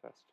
test.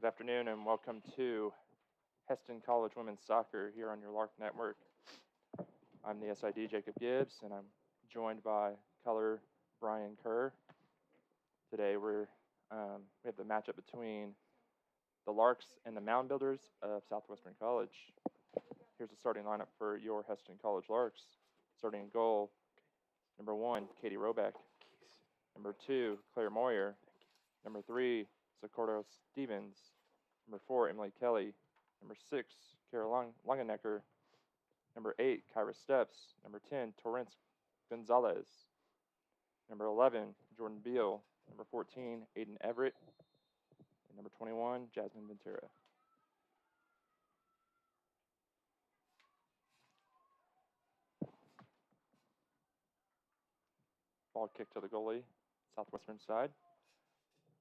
afternoon and welcome to Hesston College Women's Soccer here on your Lark Network. I'm the SID Jacob Gibbs and I'm joined by color Brian Kerr. Today we have the matchup between the Larks and the Mound Builders of Southwestern College. Here's the starting lineup for your Hesston College Larks. Starting in goal, number 1, Katie Roback. Number 2, Claire Moyer. Number 3, Socorro Stevens. Number 4, Emily Kelly. Number 6, Carol Longenecker. Number 8, Kyra Steps. Number 10, Torrance Gonzalez. Number 11, Jordan Beal. Number 14, Aiden Everett. And number 21, Jasmine Ventura. Ball kick to the goalie, Southwestern side.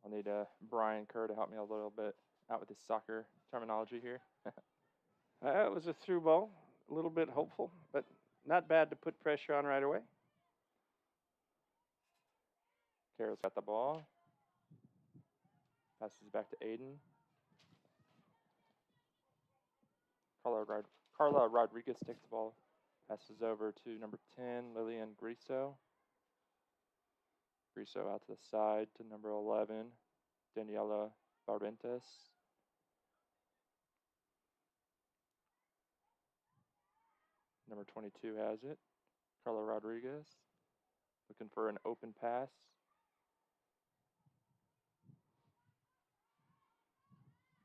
I'll need Brian Kerr to help me a little bit out with this soccer terminology here. It was a through ball, a little bit hopeful, but not bad to put pressure on right away. Kara's got the ball. Passes back to Aiden. Carla Rodriguez takes the ball. Passes over to number 10, Lillian Griso. Griso out to the side to number 11, Daniela Barrentes. Number 22 has it. Carla Rodriguez looking for an open pass.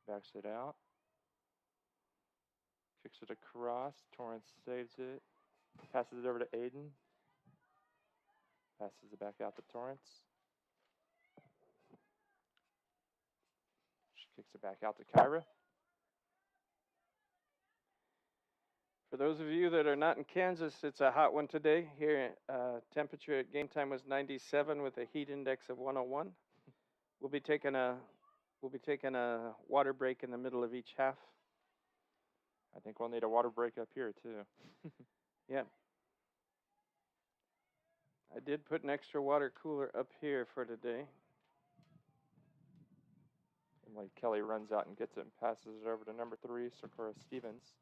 Backs it out. Kicks it across. Torrance saves it. Passes it over to Aiden. Passes it back out to Torrance. She kicks it back out to Kyra. For those of you that are not in Kansas, it's a hot one today. Here, temperature at game time was 97 with a heat index of 101. We'll be taking a water break in the middle of each half. I think we'll need a water break up here too. Yeah. I did put an extra water cooler up here for today. And like Kelly runs out and gets it and passes it over to number 3, Socorro Stevens.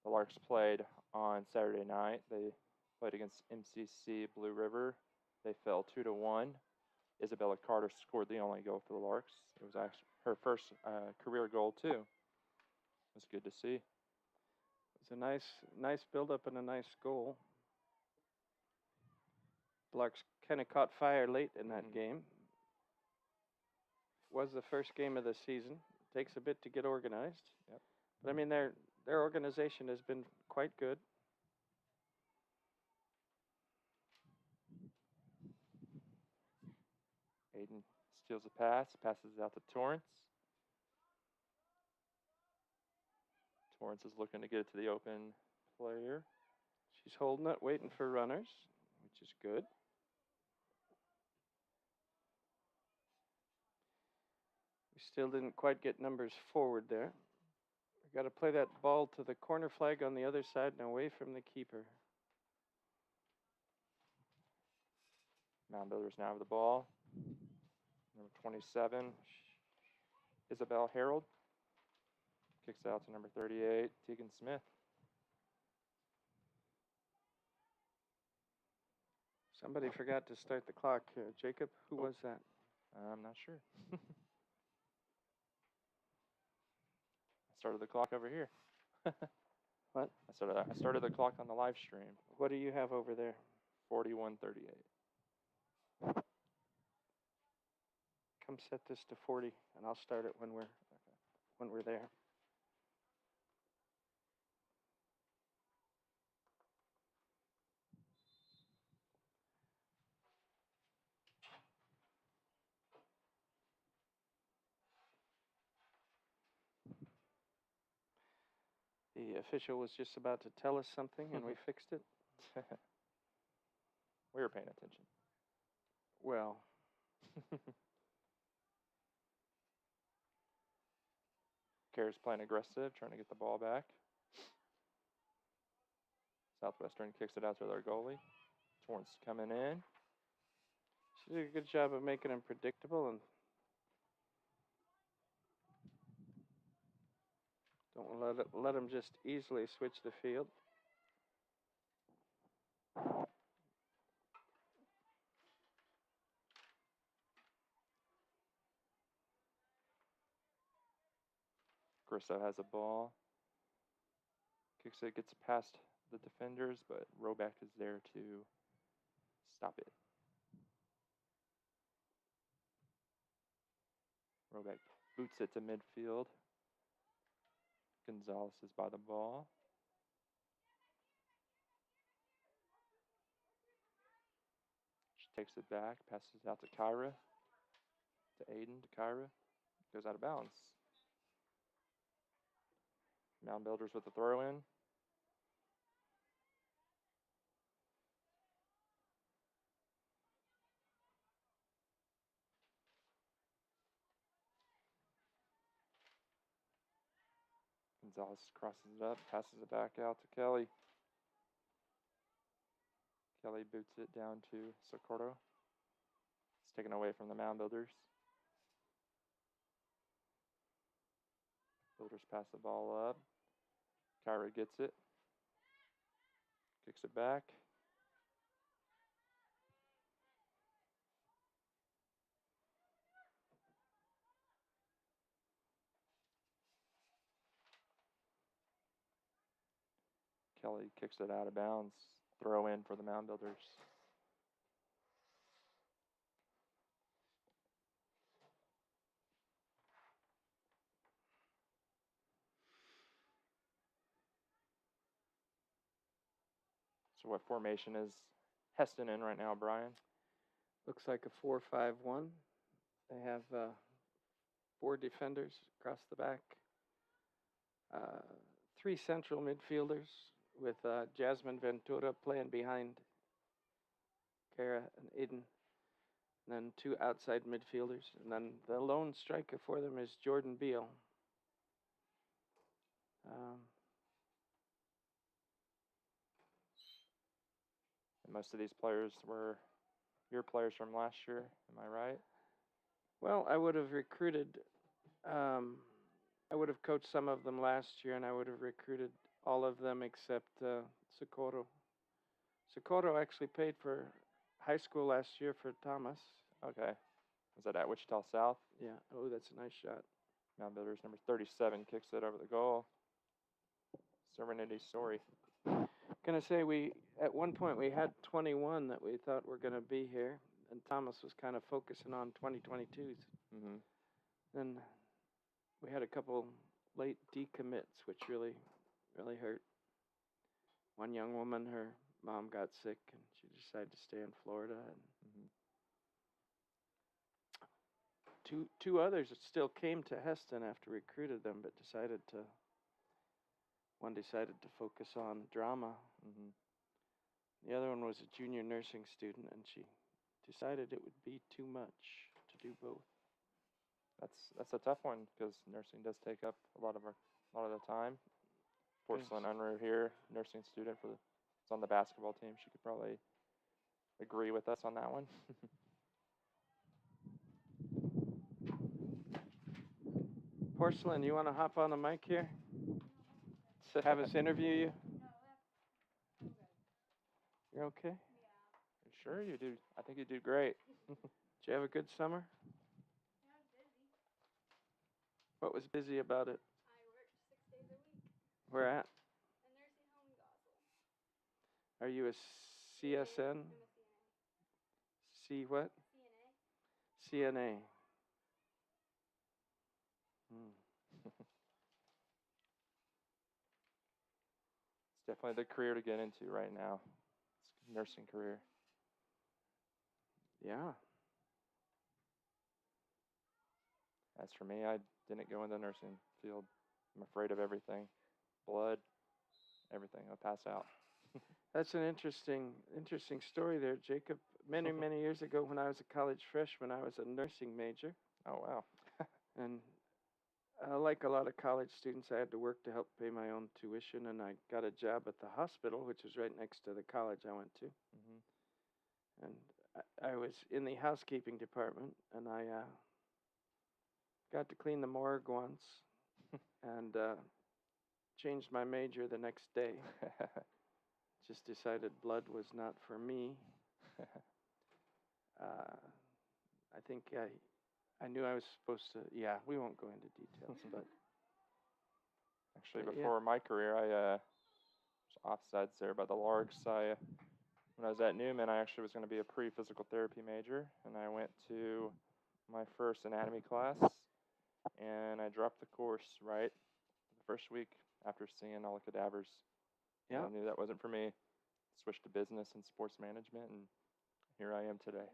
The Larks played on Saturday night. They played against MCC Blue River. They fell 2-1. Isabella Carter scored the only goal for the Larks. It was actually her first career goal too. It was good to see. It was a nice build-up and a nice goal. The Larks kind of caught fire late in that game. It was the first game of the season. It takes a bit to get organized. Yep. But I mean, their organization has been quite good. Aiden steals a pass, passes it out to Torrance. Torrance is looking to get it to the open player. She's holding it, waiting for runners, which is good. We still didn't quite get numbers forward there. We got to play that ball to the corner flag on the other side and away from the keeper. Mound Builders now have the ball. Number 27, Isabel Harold. Kicks out to number 38, Tegan Smith. Somebody forgot to start the clock. Jacob, who was that? I'm not sure. I started the clock over here. What? I started the clock on the live stream. What do you have over there? 41:38. Come set this to 40, and I'll start it when we're there. The official was just about to tell us something, and we fixed it. We were paying attention. Well. Kara's playing aggressive, trying to get the ball back. Southwestern kicks it out to their goalie. Torrance coming in. She did a good job of making him predictable and don't let him just easily switch the field. Grisso has a ball. Kicks it, gets past the defenders, but Roback is there to stop it. Roback boots it to midfield. Gonzalez is by the ball. She takes it back, passes it out to Kyra. To Aiden, to Kyra. Goes out of bounds. Mound Builders with the throw in. Gonzalez crosses it up, passes it back out to Kelly. Kelly boots it down to Socorro. It's taken away from the Mound Builders. Builders pass the ball up. Kyra gets it. Kicks it back. Kelly kicks it out of bounds. Throw in for the Mound Builders. So what formation is Hesston in right now, Brian? Looks like a 4-5-1. They have 4 defenders across the back. 3 central midfielders with Jasmine Ventura playing behind Kara and Aiden. And then 2 outside midfielders. And then the lone striker for them is Jordan Beal. And most of these players were your players from last year, am I right? Well, I would have recruited, I would have coached some of them last year, and I would have recruited all of them except Socorro. Socorro actually paid for high school last year for Thomas. Okay. Was that at Wichita South? Yeah. Oh, that's a nice shot. Mound Builders number 37 kicks it over the goal. Serenity Story. Gonna say at one point we had 21 that we thought were gonna be here, and Thomas was kind of focusing on 2022s. Mm-hmm. Then we had a couple late decommits, which really hurt. One young woman, her mom got sick, and she decided to stay in Florida. And two others that still came to Hesston after recruited them, but one decided to focus on drama. Mm-hmm. The other one was a junior nursing student, and she decided it would be too much to do both. That's a tough one because nursing does take up a lot of the time. Porcelain Unruh here, nursing student it's on the basketball team. She could probably agree with us on that one. Porcelain, you want to hop on the mic here? Have us interview you? You're okay? Yeah. Sure you do. I think you do great. Did you have a good summer? Yeah, busy. What was busy about it? I worked 6 days a week. Where at? A nursing home in Goswell. Are you a CSN? I'm a CNA. C what? CNA. CNA. It's definitely the career to get into right now. It's a nursing career. Yeah. As for me, I didn't go in the nursing field. I'm afraid of everything. Blood, everything. I'll pass out. That's an interesting story there, Jacob. Many years ago when I was a college freshman, I was a nursing major. Oh, wow. And like a lot of college students, I had to work to help pay my own tuition, and I got a job at the hospital, which was right next to the college I went to. Mm-hmm. And I was in the housekeeping department, and I got to clean the morgue once, and changed my major the next day. Just decided blood was not for me. I think I knew I was supposed to. Yeah, we won't go into details, but Actually, But yeah. before my career, I was offsides there by the Larks. When I was at Newman, I actually was going to be a pre-physical therapy major, and I went to my first anatomy class, and I dropped the course right the first week after seeing all the cadavers. yeah. I knew that wasn't for me. Switched to business and sports management, and here I am today.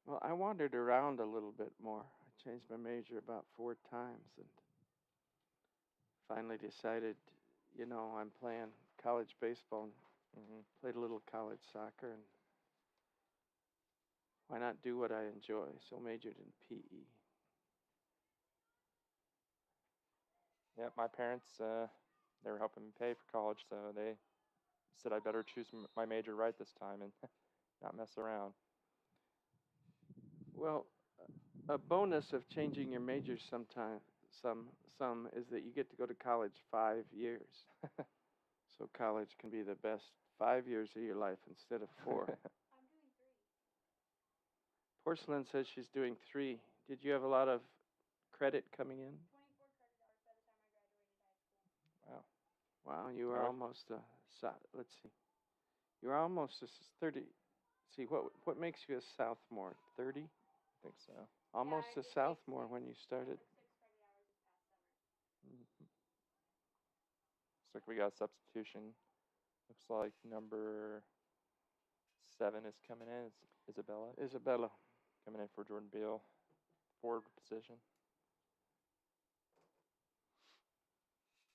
Well, I wandered around a little bit more. I changed my major about 4 times, and finally decided, I'm playing college baseball and Hmm. played a little college soccer, and why not do what I enjoy? So majored in PE. Yeah, my parents, they were helping me pay for college, so they said I better choose my major right this time and not mess around. Well, a bonus of changing your major some is that you get to go to college 5 years. So college can be the best 5 years of your life instead of 4. I'm doing 3. Porcelain says she's doing 3. Did you have a lot of credit coming in? 24 credit hours by the time I graduated high school. Wow. Wow, you were Alright. almost let's see. You were almost a 30. See, what makes you a sophomore? 30? I think so. Almost Yeah, a sophomore when you started. Took 6 credit hours this past summer. Mhm. Looks like we got a substitution. Looks like number 7 is coming in. It's Isabella Isabella. coming in for Jordan Beal, forward position.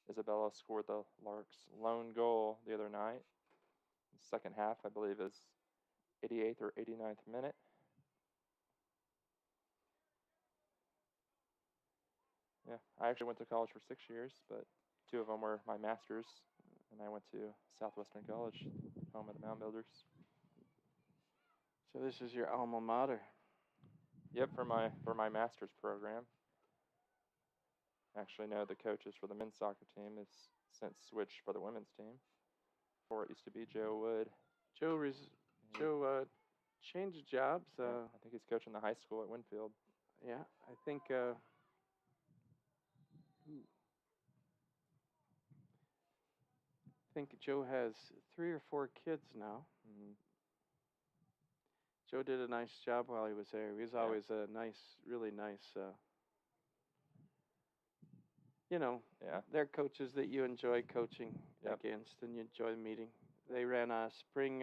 Isabella scored the Larks' lone goal the other night. The second half, I believe, is 88th or 89th minute. Yeah, I actually went to college for 6 years, but 2 of them were my masters, and I went to Southwestern College, home of the Mound Builders. So this is your alma mater. Yep, for my master's program. Actually, no, the coaches for the men's soccer team has since switched for the women's team. Before it used to be Joe Wood. Joe He- changed jobs. yeah, I think he's coaching the high school at Winfield. Yeah, I think. I think Joe has 3 or 4 kids now. Mm, Joe did a nice job while he was there. He was Yeah. always a really nice. yeah, They're coaches that you enjoy coaching Yep. against, and you enjoy meeting. They ran a spring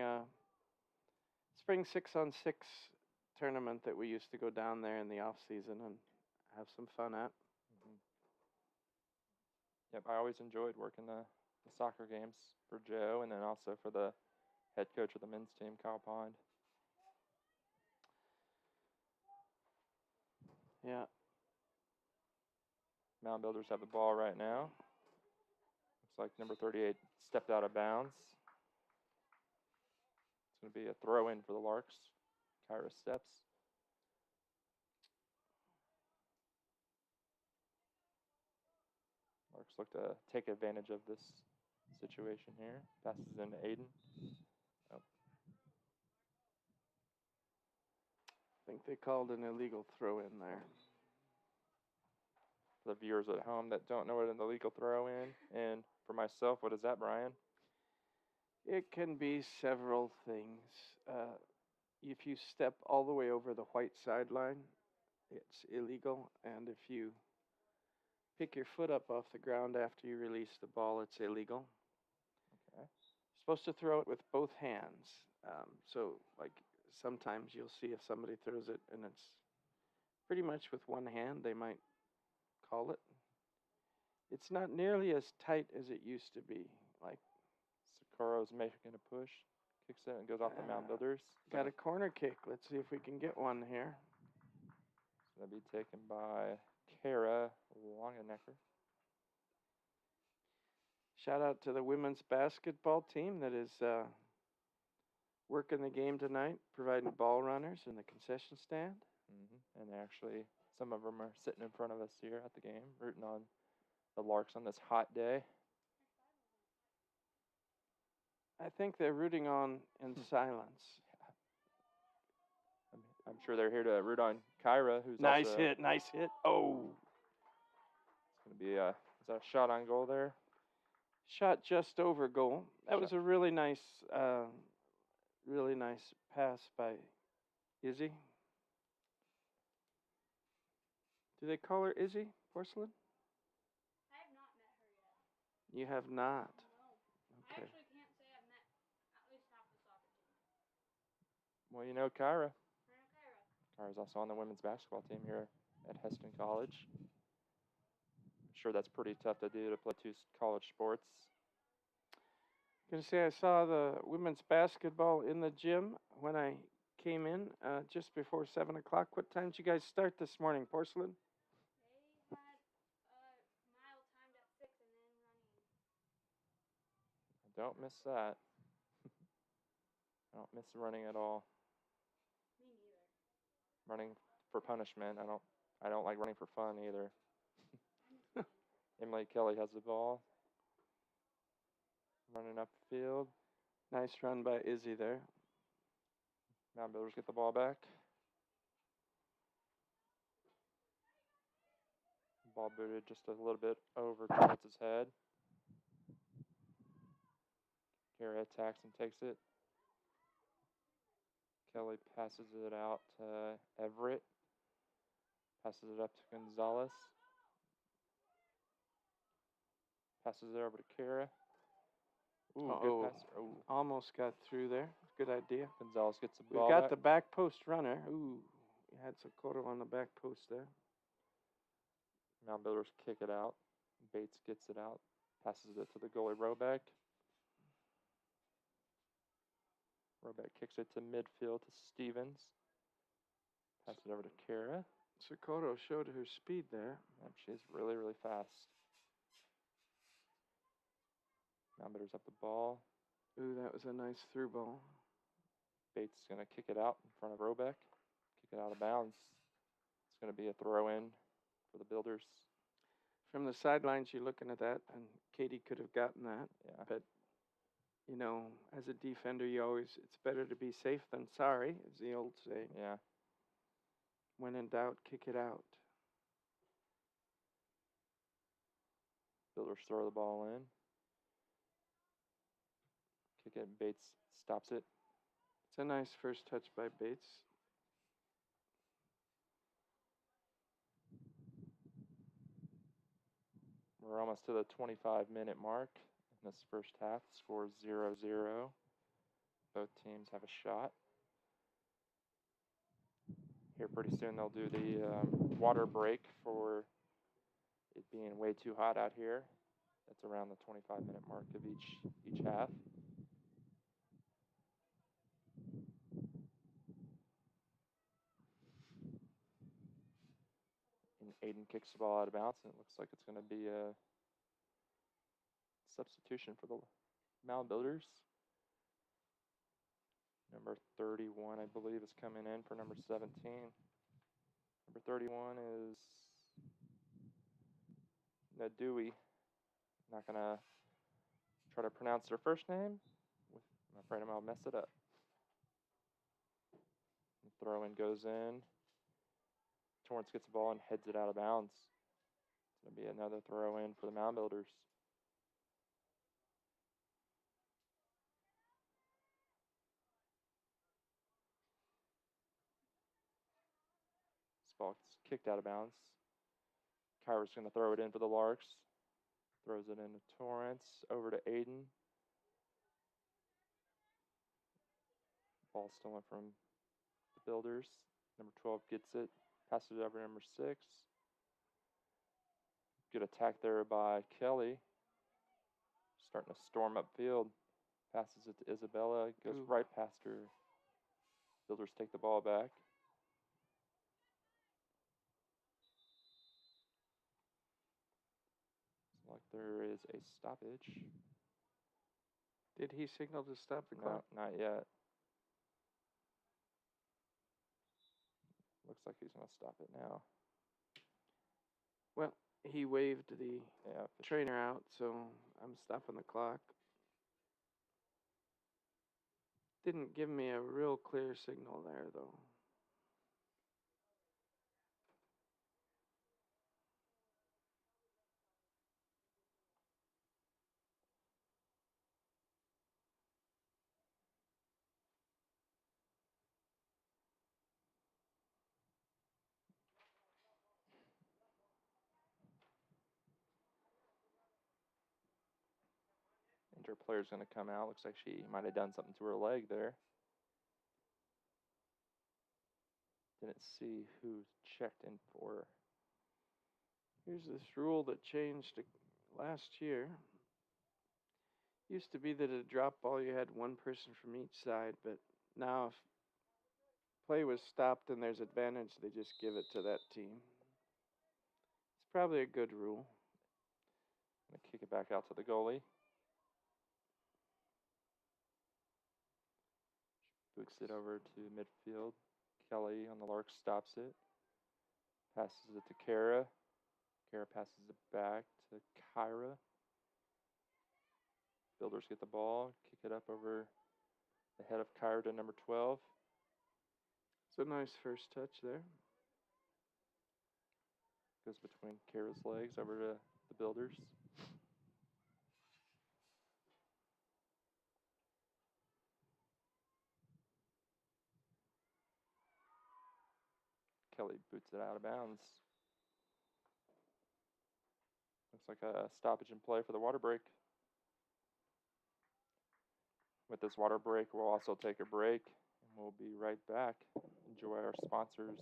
6-on-6 tournament that we used to go down there in the off season and have some fun at. mhm. Yep, I always enjoyed working the soccer games for Joe, and then also for the head coach of the men's team, Kyle Pond. Yeah. Mound Builders have the ball right now. Looks like number 38 stepped out of bounds. It's going to be a throw in for the Larks. Kyra steps. Larks look to take advantage of this situation here. Passes into Aiden. Oh, I think they called an illegal throw in there. for the viewers at home that don't know what an illegal throw in, and for myself, what is that, Brian? It can be several things. If you step all the way over the white sideline, it's illegal. And if you pick your foot up off the ground after you release the ball, it's illegal. Okay. Supposed to throw it with both hands. So, like, sometimes you'll see if somebody throws it and it's pretty much with one hand, they might call it. It's not nearly as tight as it used to be. Like, Socorro's making a push. Kicks it and goes off the Mound Builders. got a corner kick. Let's see if we can get one here. It's going to be taken by Kara Longenecker. Shout out to the women's basketball team that is working the game tonight, providing ball runners in the concession stand. And actually, some of them are sitting in front of us here at the game, rooting on the Larks on this hot day. I think they're rooting on in silence. I'm sure they're here to root on Kyra, who's Nice also hit, nice hit. Oh, it's going to be is that a shot on goal there? shot just over goal. That was Shot. a really nice pass by Izzy. Do they call her Izzy Porcelain? I have not met her yet. You have not. No. Okay. I actually can't say I've met at least half the soccer team. Well, you know Kyra. I know Kyra. Kyra's also on the women's basketball team here at Hesston College. I'm sure that's pretty tough to do, to play two college sports. Gonna say I saw the women's basketball in the gym when I came in just before 7 o'clock. What time did you guys start this morning, Porcelain? They had a mile timed at 6 and then running. Don't miss that. I don't miss running at all. Me neither. Running for punishment. I don't like running for fun either. Emily Kelly has the ball. Running up the field. Nice run by Izzy there. Mound Builders get the ball back. Ball booted just a little bit over Torrance's head. Kara attacks and takes it. Kelly passes it out to Everett. Passes it up to Gonzalez. Passes it over to Kara. Ooh, good pass. Ooh. Almost got through there. Good idea. Gonzalez gets the We ball got back. the back post runner. Ooh, we had Sokoto on the back post there. Mound Builders kick it out. Bates gets it out. Passes it to the goalie Roback. Roback kicks it to midfield to Stevens. Passes it over to Kara. Sokoto showed her speed there. And she's really, really fast. Mound Builders up the ball. Ooh, that was a nice through ball. Bates is going to kick it out in front of Roback. Kick it out of bounds. It's going to be a throw in for the Builders. From the sidelines, you're looking at that, and Katie could have gotten that. Yeah. But, you know, as a defender, it's better to be safe than sorry, is the old saying. Yeah. When in doubt, kick it out. Builders throw the ball in. Kick it. Bates stops it. It's a nice first touch by Bates. We're almost to the 25-minute mark in this first half. The score is 0-0. Both teams have a shot. Here pretty soon they'll do the water break for it being way too hot out here. That's around the 25-minute mark of each half. And Aiden kicks the ball out of bounds, and it looks like it's going to be a substitution for the Mound Builders. Number 31, I believe, is coming in for number 17. Number 31 is Nadui. Not going to try to pronounce their first name. I'm afraid I'll mess it up. The throw in goes in. Torrance gets the ball and heads it out of bounds. It's going to be another throw in for the Mound Builders. This ball gets kicked out of bounds. Kyra's going to throw it in for the Larks. Throws it into Torrance. Over to Aiden. Ball stolen from the Builders. Number 12 gets it. Passes it over to number 6. Good attack there by Kelly. Starting to storm upfield. Passes it to Isabella. Goes right past her. Builders take the ball back. Looks like there is a stoppage. Did he signal to stop the clock? No, not yet. Looks like he's going to stop it now. Well, he waved the Yeah, trainer out, so I'm stopping the clock. Didn't give me a real clear signal there, though. injured player's going to come out. Looks like she might have done something to her leg there. Didn't see who checked in for her. Here's this rule that changed last year. Used to be that a drop ball you had one person from each side, but now if play was stopped and there's advantage, they just give it to that team. It's probably a good rule. Gonna kick it back out to the goalie. Boots it over to midfield. Kelly on the Lark stops it. Passes it to Kara. Kara passes it back to Kyra. Builders get the ball, kick it up over the head of Kyra to number 12. It's a nice first touch there. Goes between Kara's legs over to the Builders. Kelly boots it out of bounds. Looks like a stoppage in play for the water break. With this water break, we'll also take a break, and we'll be right back. Enjoy our sponsors.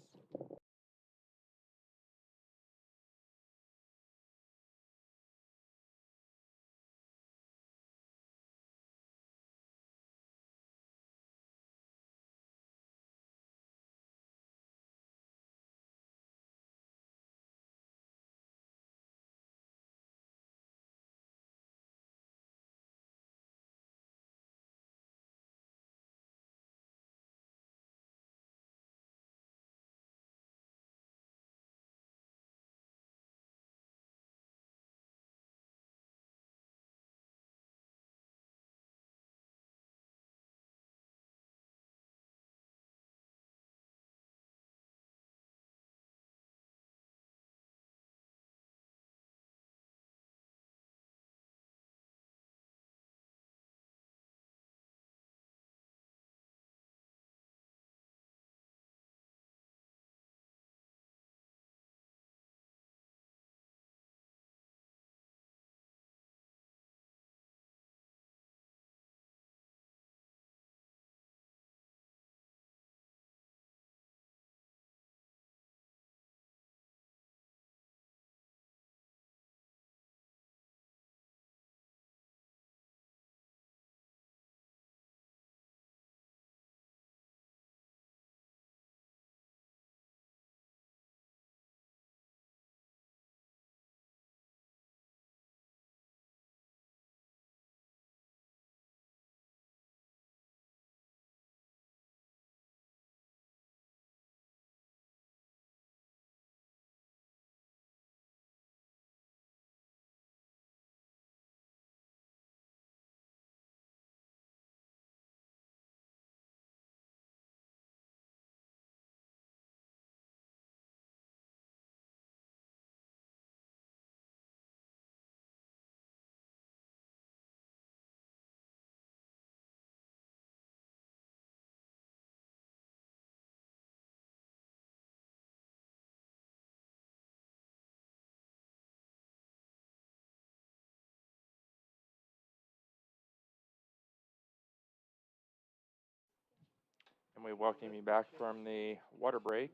And we welcome you back from the water break.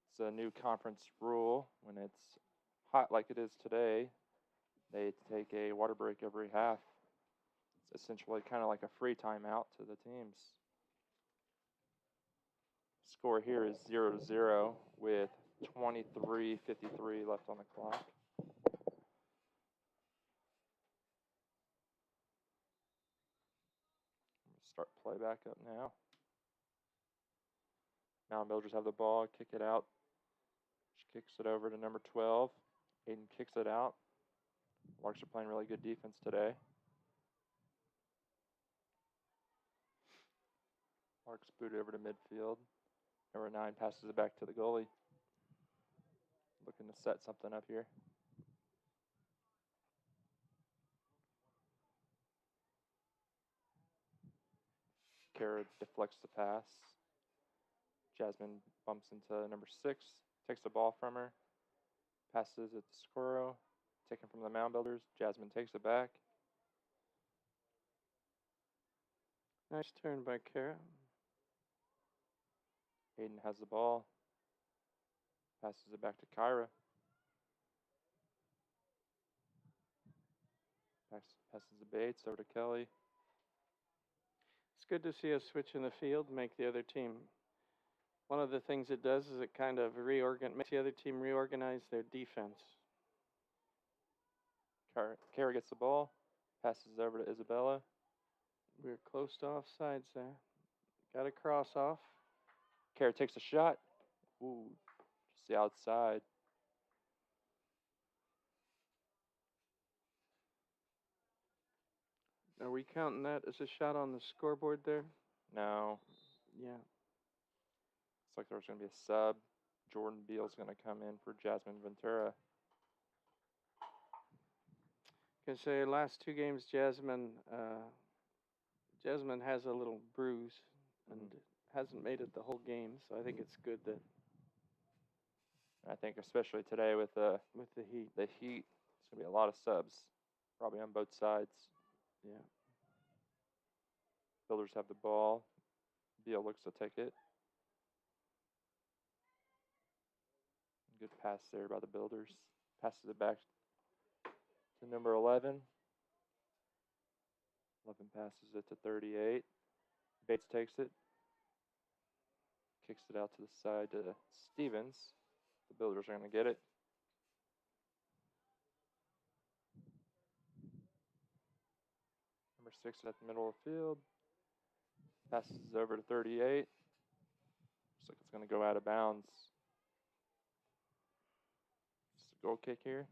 It's a new conference rule. When it's hot like it is today, they take a water break every half. It's essentially kind of like a free timeout to the teams. Score here is 0-0 with 23:53 left on the clock. Start play back up now. Mound Builders have the ball, kick it out. She kicks it over to number 12. Aiden kicks it out. Larks are playing really good defense today. Larks boot it over to midfield. Number 9 passes it back to the goalie. Looking to set something up here. Kara deflects the pass. Jasmine bumps into number 6, takes the ball from her, passes it to Scoro, taken from the Mound Builders. Jasmine takes it back. Nice turn by Kara. Aiden has the ball, passes it back to Kyra. Passes the Bates over to Kelly. It's good to see a switch in the field make the other team. One of the things it does is it kind of makes the other team reorganize their defense. Kara gets the ball, passes it over to Isabella. We're close to offsides there. Got a cross off. Kara takes a shot. Ooh, just the outside. Are we counting that as a shot on the scoreboard there? No. Yeah. Looks like there's going to be a sub. Jordan Beal's going to come in for Jasmine Ventura. Can say last 2 games, Jasmine has a little bruise and hasn't made it the whole game, so I think it's good that. I think especially today with the heat, there's going to be a lot of subs, probably on both sides. Yeah. Builders have the ball. Beal looks to take it. Good pass there by the Builders. Passes it back to number 11. 11 passes it to 38. Bates takes it. Kicks it out to the side to Stevens. The Builders are going to get it. Number 6 at the middle of the field. Passes over to 38. Looks like it's going to go out of bounds. It's a goal kick here.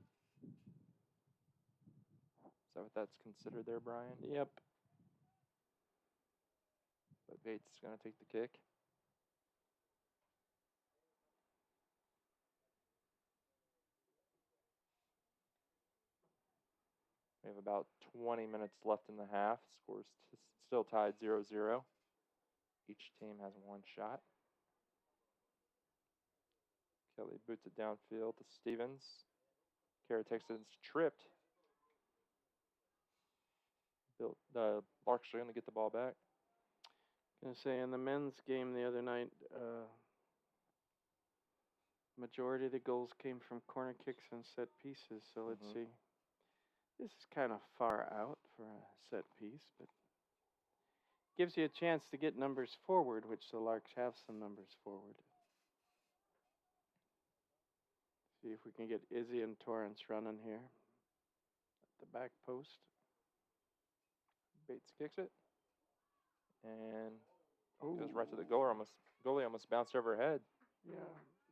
Is that what that's considered there, Brian? Yep. But Bates is going to take the kick. We have about 20 minutes left in the half. Score's still tied 0-0. Each team has 1 shot. Kelly boots it downfield to Stevens. Kara takes it and it's tripped. The Larks are going to get the ball back. Gonna say in the men's game the other night, majority of the goals came from corner kicks and set pieces. So let's see. This is kind of far out for a set piece, but gives you a chance to get numbers forward, which the Larks have some numbers forward. See if we can get Izzy and Torrance running here at the back post. Bates kicks it. And goes right to the goalie. Almost bounced over her head. Yeah,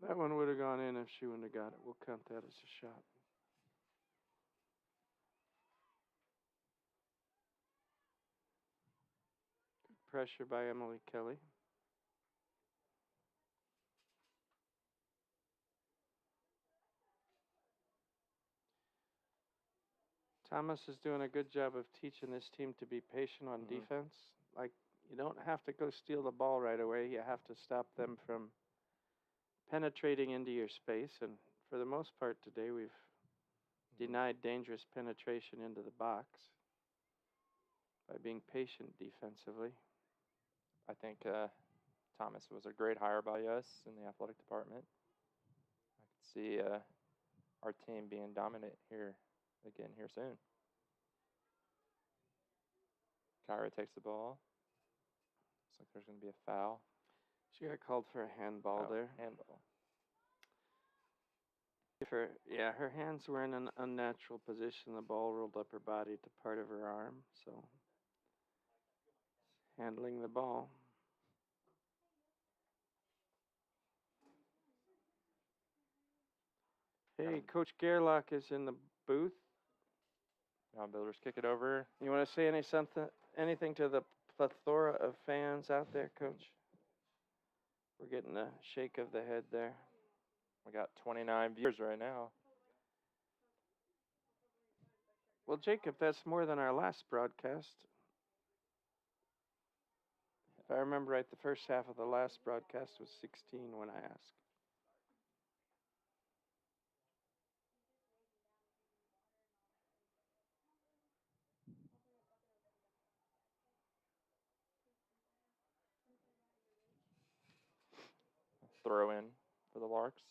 that one would have gone in if she wouldn't have got it. We'll count that as a shot. Good pressure by Emily Kelly. Thomas is doing a good job of teaching this team to be patient on defense. Like, you don't have to go steal the ball right away. You have to stop them from penetrating into your space. And for the most part today, we've denied dangerous penetration into the box by being patient defensively. I think Thomas was a great hire by us in the athletic department. I could see our team being dominant here again here soon. Kyra takes the ball. Looks like there's going to be a foul. She got called for a handball there. Handball. Her hands were in an unnatural position. The ball rolled up her body to part of her arm, so handling the ball. Hey, Coach Gerlach is in the booth. Mound Builders kick it over. You want to say anything to the plethora of fans out there, Coach? We're getting a shake of the head there. We got 29 viewers right now. Well, Jacob, that's more than our last broadcast. If I remember right, the first half of the last broadcast was 16 when I asked. Throw in for the Larks.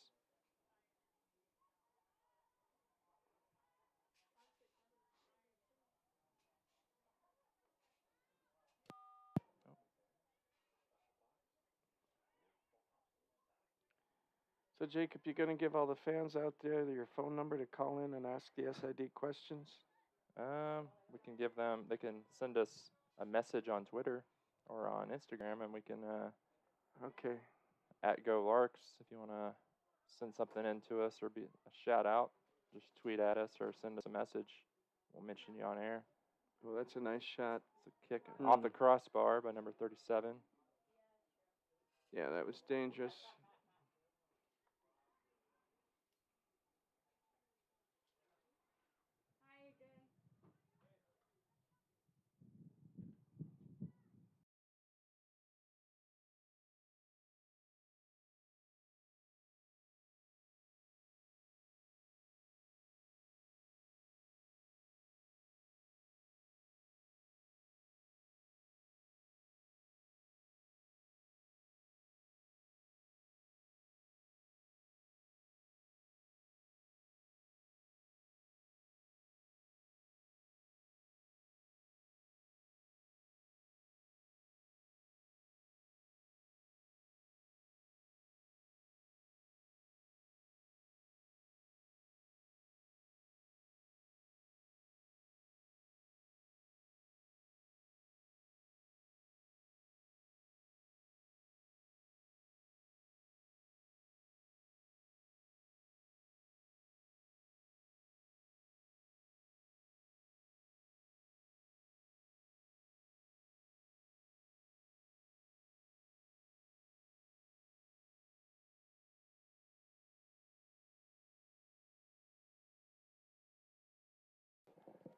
So, Jacob, you going to give all the fans out there your phone number to call in and ask the SID questions? We can give them, they can send us a message on Twitter or on Instagram, and we can, Okay. @GoLarks, if you want to send something in to us or be a shout out, just tweet at us or send us a message. We'll mention you on air. Well, that's a nice shot. It's a kick off the crossbar by number 37. Yeah, that was dangerous. Hi, you're doing.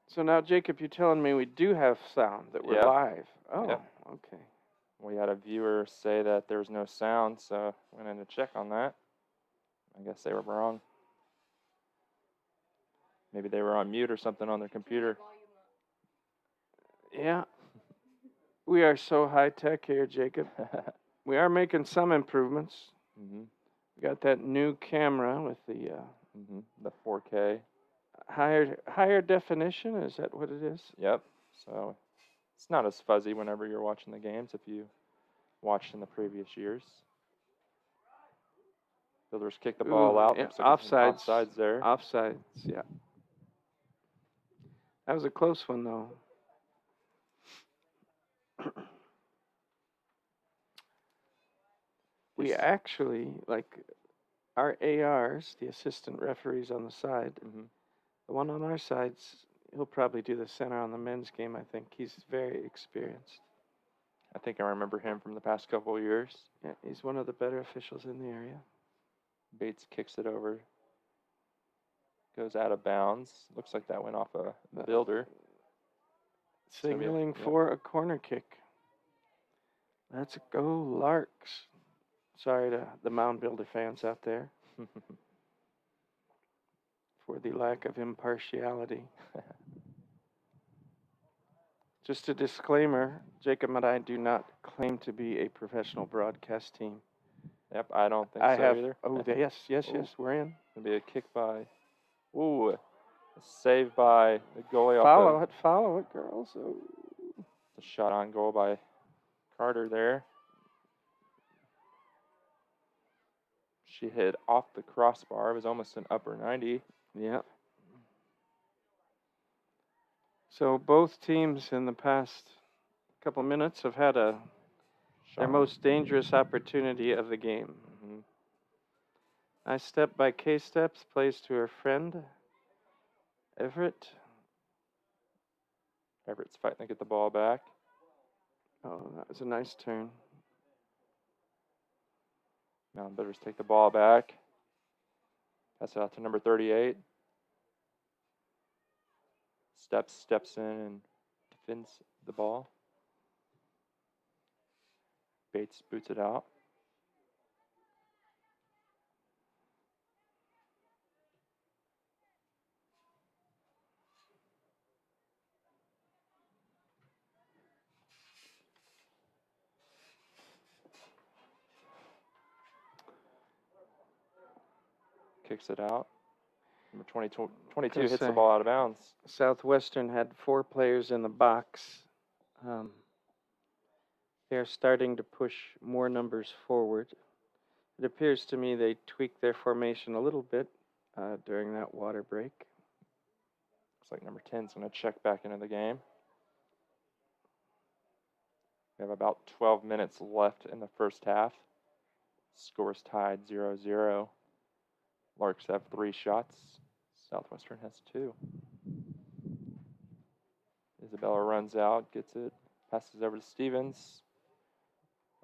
So now, Jacob, you're telling me we do have sound, that we're Yep. live. Oh, Yep. okay. We had a viewer say that there's no sound, so went in to check on that. I guess they were wrong. Maybe they were on mute or something on their computer. Yeah. We are so high tech here, Jacob. We are making some improvements. Mm-hmm. We got that new camera with the The 4K. higher definition. Is that what it is? Yep. So it's not as fuzzy whenever you're watching the games if you watched in the previous years. Builders kick the ball out. Yeah, Looks like there's some offsides. offsides there. Offsides, yeah. That was a close one, though. We actually, like, our ARs, the assistant referees on the side, the one on our side's, he'll probably do the center on the men's game, I think. He's very experienced. I think I remember him from the past couple of years. Yeah, he's one of the better officials in the area. Bates kicks it over. Goes out of bounds. Looks like that went off a builder. Signaling for a corner kick. Let's go, Larks. Sorry to the Mound Builder fans out there for the lack of impartiality. Just a disclaimer, Jacob and I do not claim to be a professional broadcast team. Yep, I don't think I so have, either. oh, yes, we're in. It'll be a kick by, ooh, a save by the goalie. Follow it, girls. Oh. The shot on goal by Carter there. She hit off the crossbar. It was almost an upper 90. Yeah. So both teams in the past couple minutes have had their most dangerous opportunity of the game. Nice step by K-Steps. Plays to her friend, Everett. Everett's fighting to get the ball back. Oh, that was a nice turn. Mountain Bitters take the ball back. Pass it out to number 38. Steps in and defends the ball. Bates boots it out. Kicks it out. Number 22 hits the ball out of bounds. Southwestern had 4 players in the box. They're starting to push more numbers forward. It appears to me they tweaked their formation a little bit during that water break. Looks like number 10 is going to check back into the game. We have about 12 minutes left in the first half. Score's tied 0-0. Larks have 3 shots. Southwestern has 2. Isabella runs out, gets it, passes over to Stevens,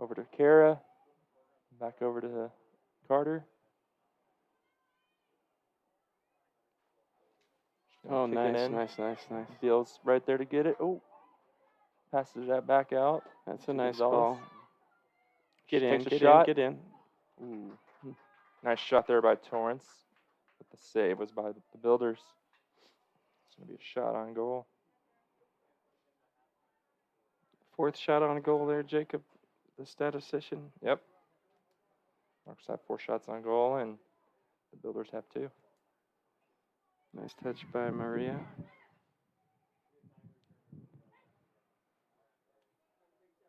over to Kara, back over to Carter. Oh, nice. Beal's right there to get it. Oh, passes that back out. That's a nice ball. Get in. Ooh. Nice shot there by Torrance. But the save was by the Builders. It's going to be a shot on goal. 4th shot on goal there, Jacob, the statistician. Yep. Larks have 4 shots on goal, and the Builders have 2. Nice touch by Maria.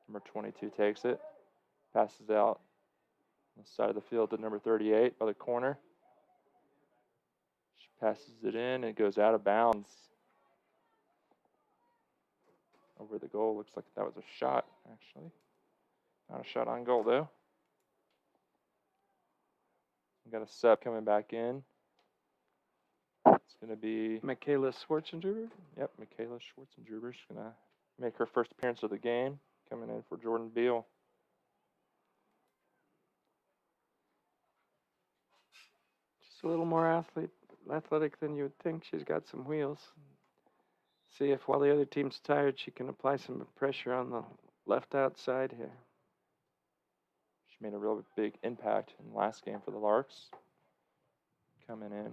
Number 22 takes it, passes out on the side of the field to number 38 by the corner. She passes it in, and it goes out of bounds. Over the goal. Looks like that was a shot, actually. Not a shot on goal, though. We got a sub coming back in. It's going to be Michaela Schwarzenegger. Yep, Michaela Schwarzenegger's going to make her first appearance of the game, coming in for Jordan Beal. Just a little more athletic than you would think. She's got some wheels. See if while the other team's tired, she can apply some pressure on the left outside here. She made a real big impact in the last game for the Larks. Coming in.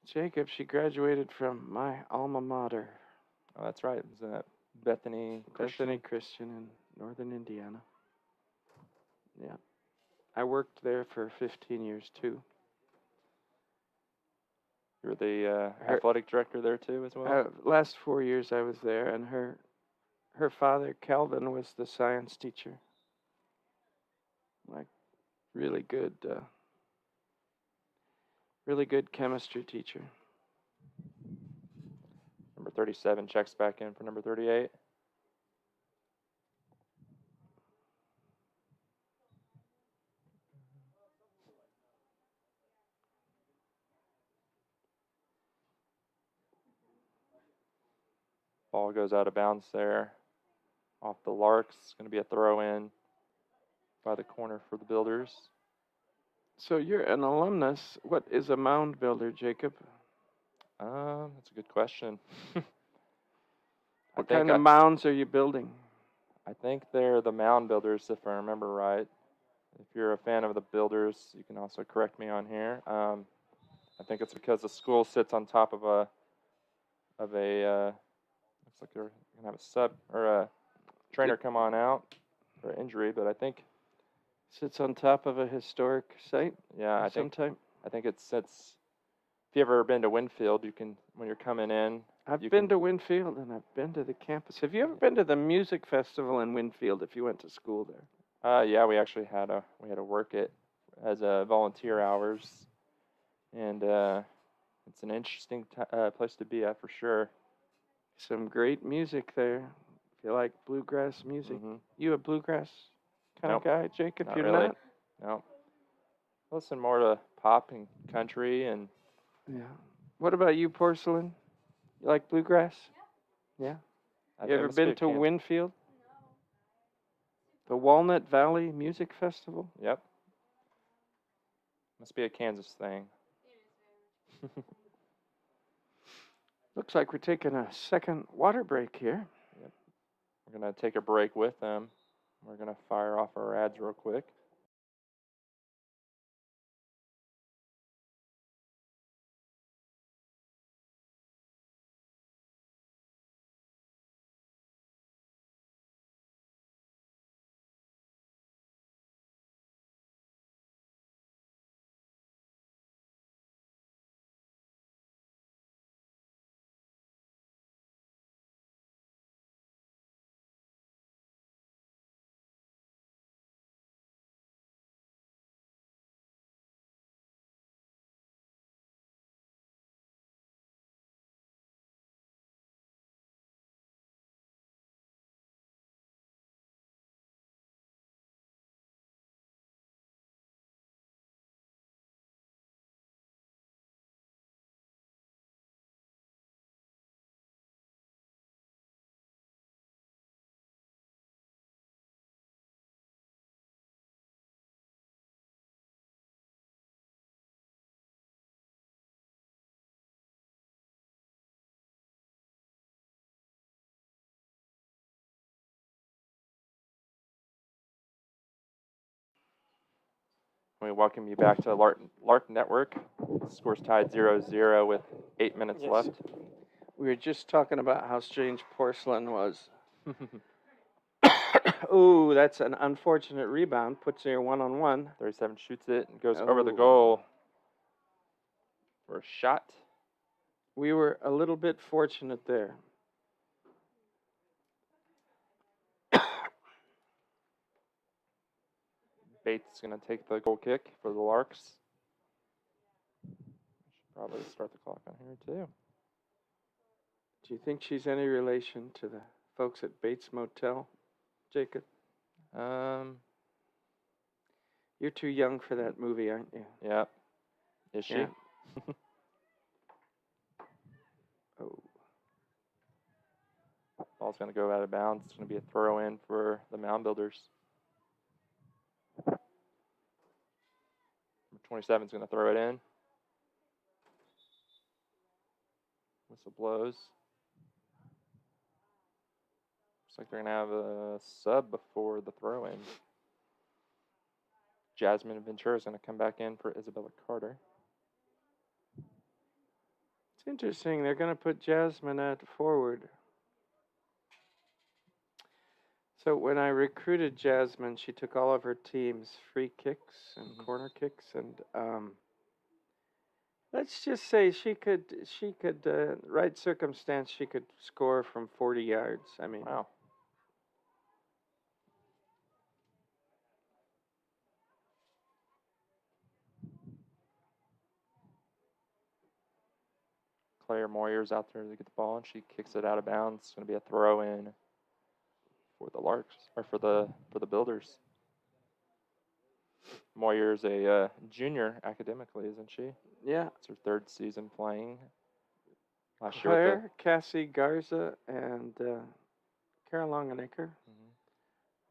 Jacob, she graduated from my alma mater. Oh, that's right. It was at Bethany Christian in northern Indiana. Yeah. I worked there for 15 years, too. You were the athletic director there, too, as well? Last 4 years I was there, and her father, Calvin, was the science teacher. Like, really good chemistry teacher. Number 37 checks back in for number 38. Ball goes out of bounds there. Off the Larks. It's going to be a throw in by the corner for the Builders. So you're an alumnus. What is a mound builder, Jacob? That's a good question. What kind of mounds are you building? I think they're the mound builders, if I remember right. If you're a fan of the Builders, you can also correct me on here. I think it's because the school sits on top of a looks like they're gonna have a sub or a trainer come on out for injury, but I think sits on top of a historic site. Yeah, I think it sits. If you've ever been to Winfield, you can, when you're coming in. I've been to Winfield and I've been to the campus. Have you ever been to the music festival in Winfield if you went to school there? Yeah, we actually had to work it as a volunteer hours, and it's an interesting place to be at for sure. Some great music there. If you like bluegrass music. Mm-hmm. You a bluegrass kind of guy, Jacob? Not You're really. not? No. Listen more to pop and country and Yeah. What about you, Porcelain? You like bluegrass? Yeah. I You ever must be been a to Kansas. Winfield? The Walnut Valley Music Festival? Yep. Must be a Kansas thing. Looks like we're taking a second water break here. We're going to take a break with them. We're going to fire off our ads real quick. We welcome you back to Lark Network. Score's tied 0-0 with 8 minutes Yes. left. We were just talking about how strange Porcelain was. Ooh, that's an unfortunate rebound. Puts her 1-on-1. 37 shoots it and goes over the Oh. goal for a shot. We were a little bit fortunate there. Bates is going to take the goal kick for the Larks. Should probably start the clock on here too. Do you think she's any relation to the folks at Bates Motel, Jacob? You're too young for that movie, aren't you? Yeah. Is she? Yeah. Oh. Ball's going to go out of bounds. It's going to be a throw in for the Mound Builders. Number 27 is going to throw it in. Whistle blows. Looks like they're going to have a sub before the throw in. Jasmine Ventura is going to come back in for Isabella Carter. It's interesting. They're going to put Jasmine at forward. So when I recruited Jasmine, she took all of her team's free kicks and corner kicks, and let's just say she could, right circumstance, she could score from 40 yards. I mean, Wow. Claire Moyer's out there to get the ball, and she kicks it out of bounds. It's going to be a throw in for the Larks, or for the Builders. Moyer's a junior academically, isn't she? yeah. It's her third season playing. Last year Claire, Cassie Garza, and Kara Longenecker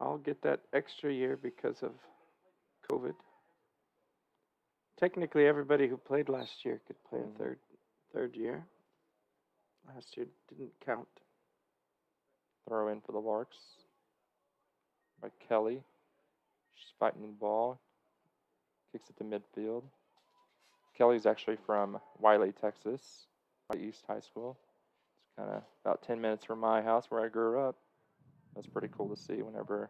all get that extra year because of COVID. Technically, everybody who played last year could play a third year. Last year didn't count. throw in for the Larks by Kelly. She's fighting the ball. Kicks it to midfield. Kelly's actually from Wiley, Texas, East High School. It's kind of about 10 minutes from my house where I grew up. That's pretty cool to see whenever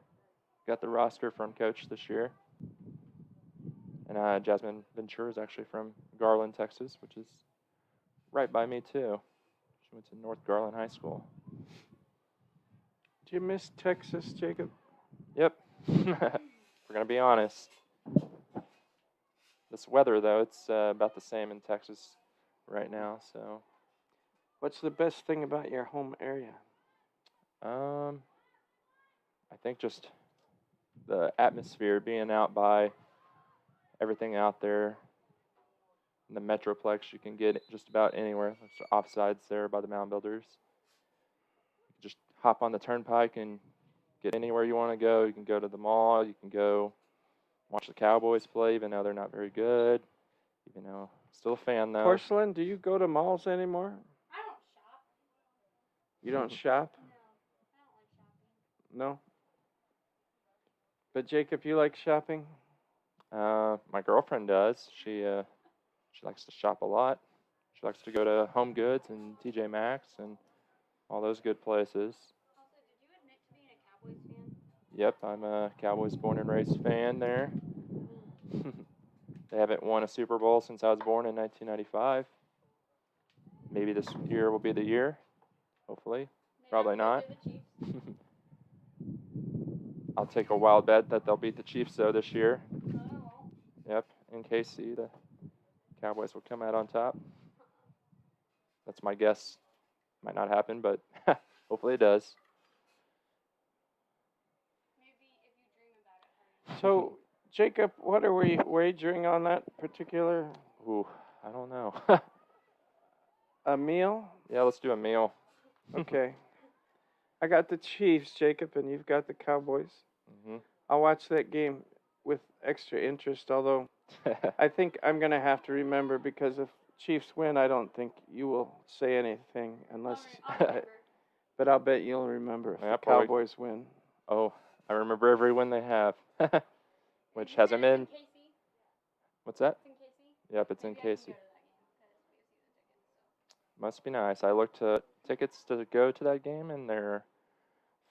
got the roster from Coach this year. And Jasmine Ventura is actually from Garland, Texas, which is right by me too. She went to North Garland High School. Do you miss Texas, Jacob? Yep. We're going to be honest. This weather, though, it's about the same in Texas right now. So, What's the best thing about your home area? I think just the atmosphere, being out by everything out there. In the Metroplex, you can get it just about anywhere. There's offsides there by the Mound Builders. You can just hop on the turnpike and get anywhere you want to go. You can go to the mall. You can go watch the Cowboys play, even though they're not very good. Even though still a fan though. Porcelain, do you go to malls anymore? I don't shop. You don't shop? No, I don't like shopping. No? But Jacob, you like shopping? My girlfriend does. She likes to shop a lot. She likes to go to Home Goods and TJ Maxx and all those good places. Also, did you admit to being a Cowboys fan? Yep, I'm a Cowboys born and raised fan there. They haven't won a Super Bowl since I was born in 1995. Maybe this year will be the year. Hopefully. Probably not. The Chiefs. I'll take a wild bet that they'll beat the Chiefs though this year. No, I won't. Yep, in KC, the Cowboys will come out on top. That's my guess. Might not happen, but hopefully it does. Maybe if you dream about it. So, Jacob, what are we wagering on that particular Ooh, I don't know. a meal? Yeah, let's do a meal. Okay. I got the Chiefs, Jacob, and you've got the Cowboys. Hmm. I'll watch that game with extra interest, although I think I'm going to have to remember because if Chiefs win, I don't think you will say anything unless. I'll remember. But I'll bet you'll remember if Yeah, the probably. Cowboys win. Oh, I remember every win they have. Which hasn't been. In KC? What's that? It's in KC? Yep, it's in Maybe I can KC. go to that game, 'cause we have season tickets. Must be nice. I looked at tickets to go to that game, and they're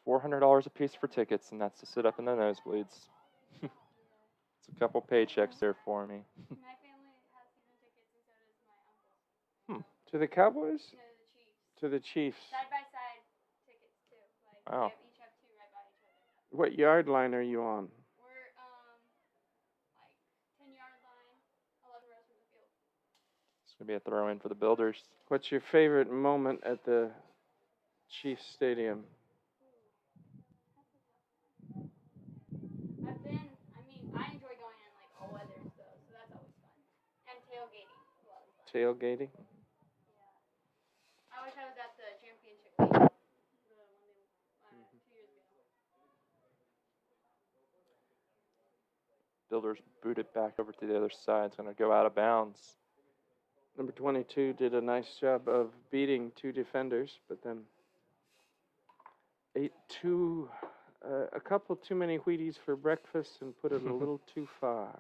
$400 a piece for tickets, and that's to sit up in the nosebleeds. It's a couple paychecks there for me. My family has season tickets, and so does my uncle. To the Cowboys? To the Chiefs. To the Chiefs. Side by side tickets too. Like Wow. we each have two right by each other. What yard line are you on? We're like 10-yard line, 11 rows from the field. It's going to be a throw-in for the Builders. What's your favorite moment at the Chiefs Stadium? I enjoy going in like all weathers though, so that's always fun. And tailgating is a lot of fun. Tailgating? Yeah. I wish I was at the championship game. The one they 2 years ago. Builders boot it back over to the other side. It's going to go out of bounds. Number 22 did a nice job of beating two defenders, but then ate a couple too many Wheaties for breakfast and put it a little too far.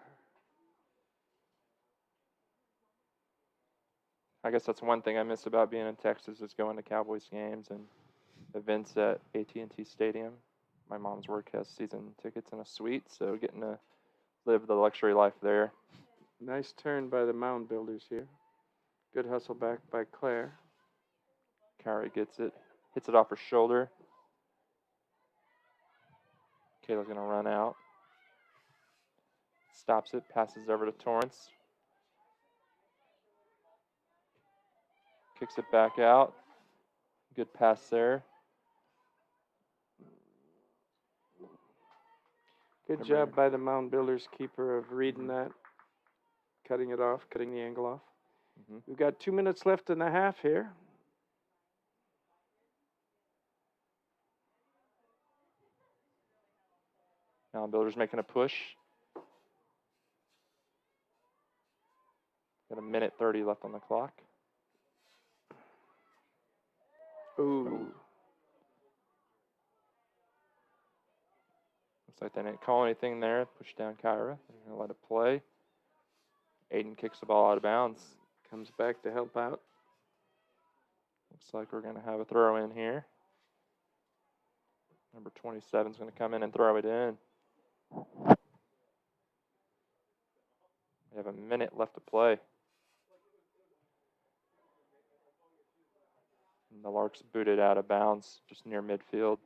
I guess that's one thing I miss about being in Texas is going to Cowboys games and events at AT&T Stadium. My mom's work has season tickets and a suite, so getting to live the luxury life there. Nice turn by the Mound Builders here. Good hustle back by Claire. Carrie gets it, hits it off her shoulder. Kayla's going to run out. Stops it, passes over to Torrance. Kicks it back out. Good pass there. Good job by the Mound Builders keeper of reading that, cutting it off, cutting the angle off. Mm-hmm. We've got 2 minutes left in the half here. Now Builders making a push. Got a minute 30 left on the clock. Ooh. Looks like they didn't call anything there. Push down Kyra. They're going to let it play. Aiden kicks the ball out of bounds. Comes back to help out. Looks like we're going to have a throw in here. Number 27 is going to come in and throw it in. We have a minute left to play. And the Larks booted out of bounds just near midfield.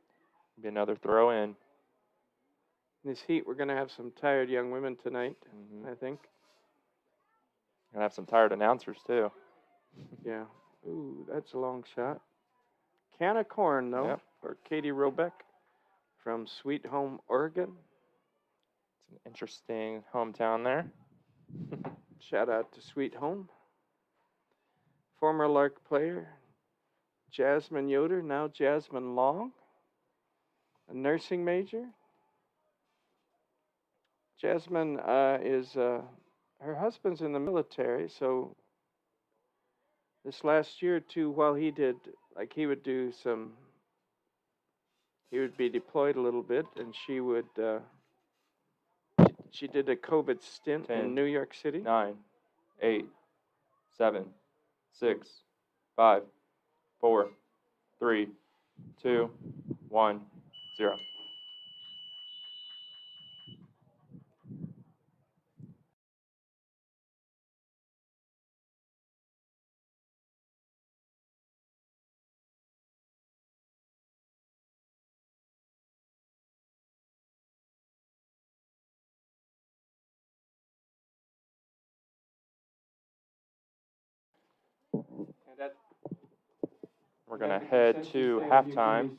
Be another throw in. In this heat, we're going to have some tired young women tonight, Mm-hmm. I think. Gonna have some tired announcers too. Yeah. Ooh, that's a long shot. Can of corn, though, Yep. for Katie Robeck from Sweet Home, Oregon. It's an interesting hometown there. Shout out to Sweet Home. Former Lark player, Jasmine Yoder, now Jasmine Long, a nursing major. Jasmine her husband's in the military, so this last year or two, while he did, like he would do some, he would be deployed a little bit, and she did a COVID stint 10, in New York City. 9, 8, 7, 6, 5, 4, 3, 2, 1, 0. We're going to head to halftime.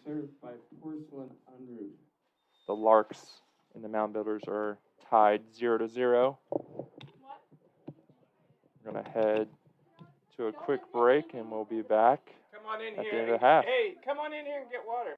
The Larks and the Mound Builders are tied 0-0. We're going to head to a quick break, and we'll be back Come on in at here. the end of the half. Hey, come on in here and get water.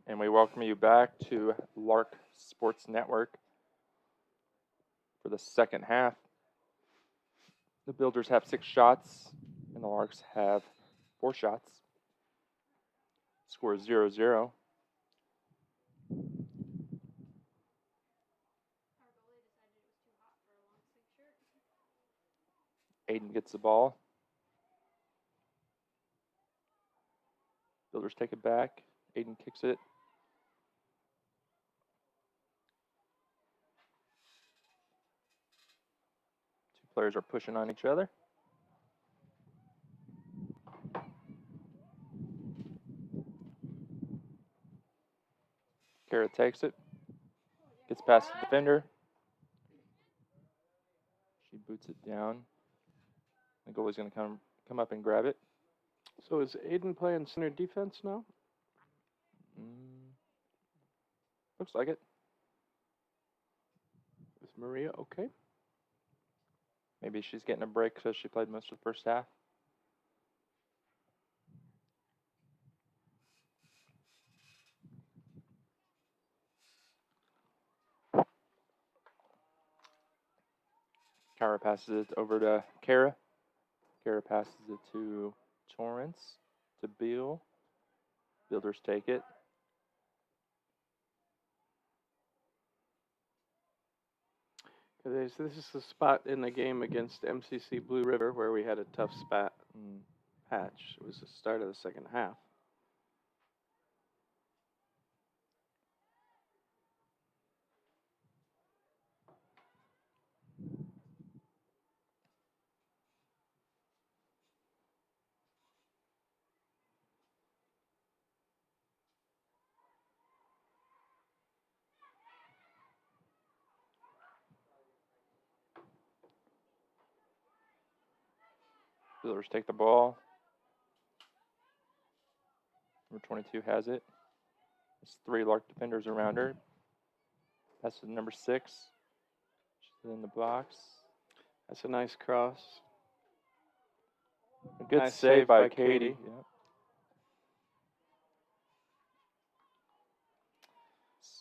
And we welcome you back to Lark Sports Network for the second half. The Builders have 6 shots, and the Larks have 4 shots. Score is 0-0. Aiden gets the ball. Builders take it back. Aiden kicks it. Two players are pushing on each other. Kara takes it. Gets past the defender. She boots it down. The goalie's going to come up and grab it. So is Aiden playing center defense now? Looks like it. Is Maria okay? Maybe she's getting a break because she played most of the first half. Kara passes it over to Kara. Kara passes it to Torrance, to Beal. Builders take it. This is the spot in the game against MCC Blue River where we had a tough patch. It was the start of the second half. Builders take the ball. Number 22 has it. There's 3 Lark defenders around her. Passes to number 6. She's in the box. That's a nice cross. A good Nice save by Katie. Yep.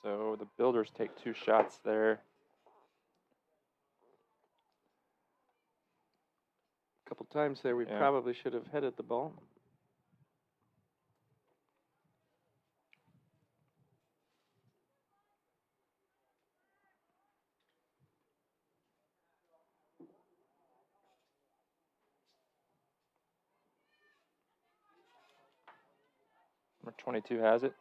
So the Builders take 2 shots there. A couple times there we probably should have headed the ball. Number 22 has it.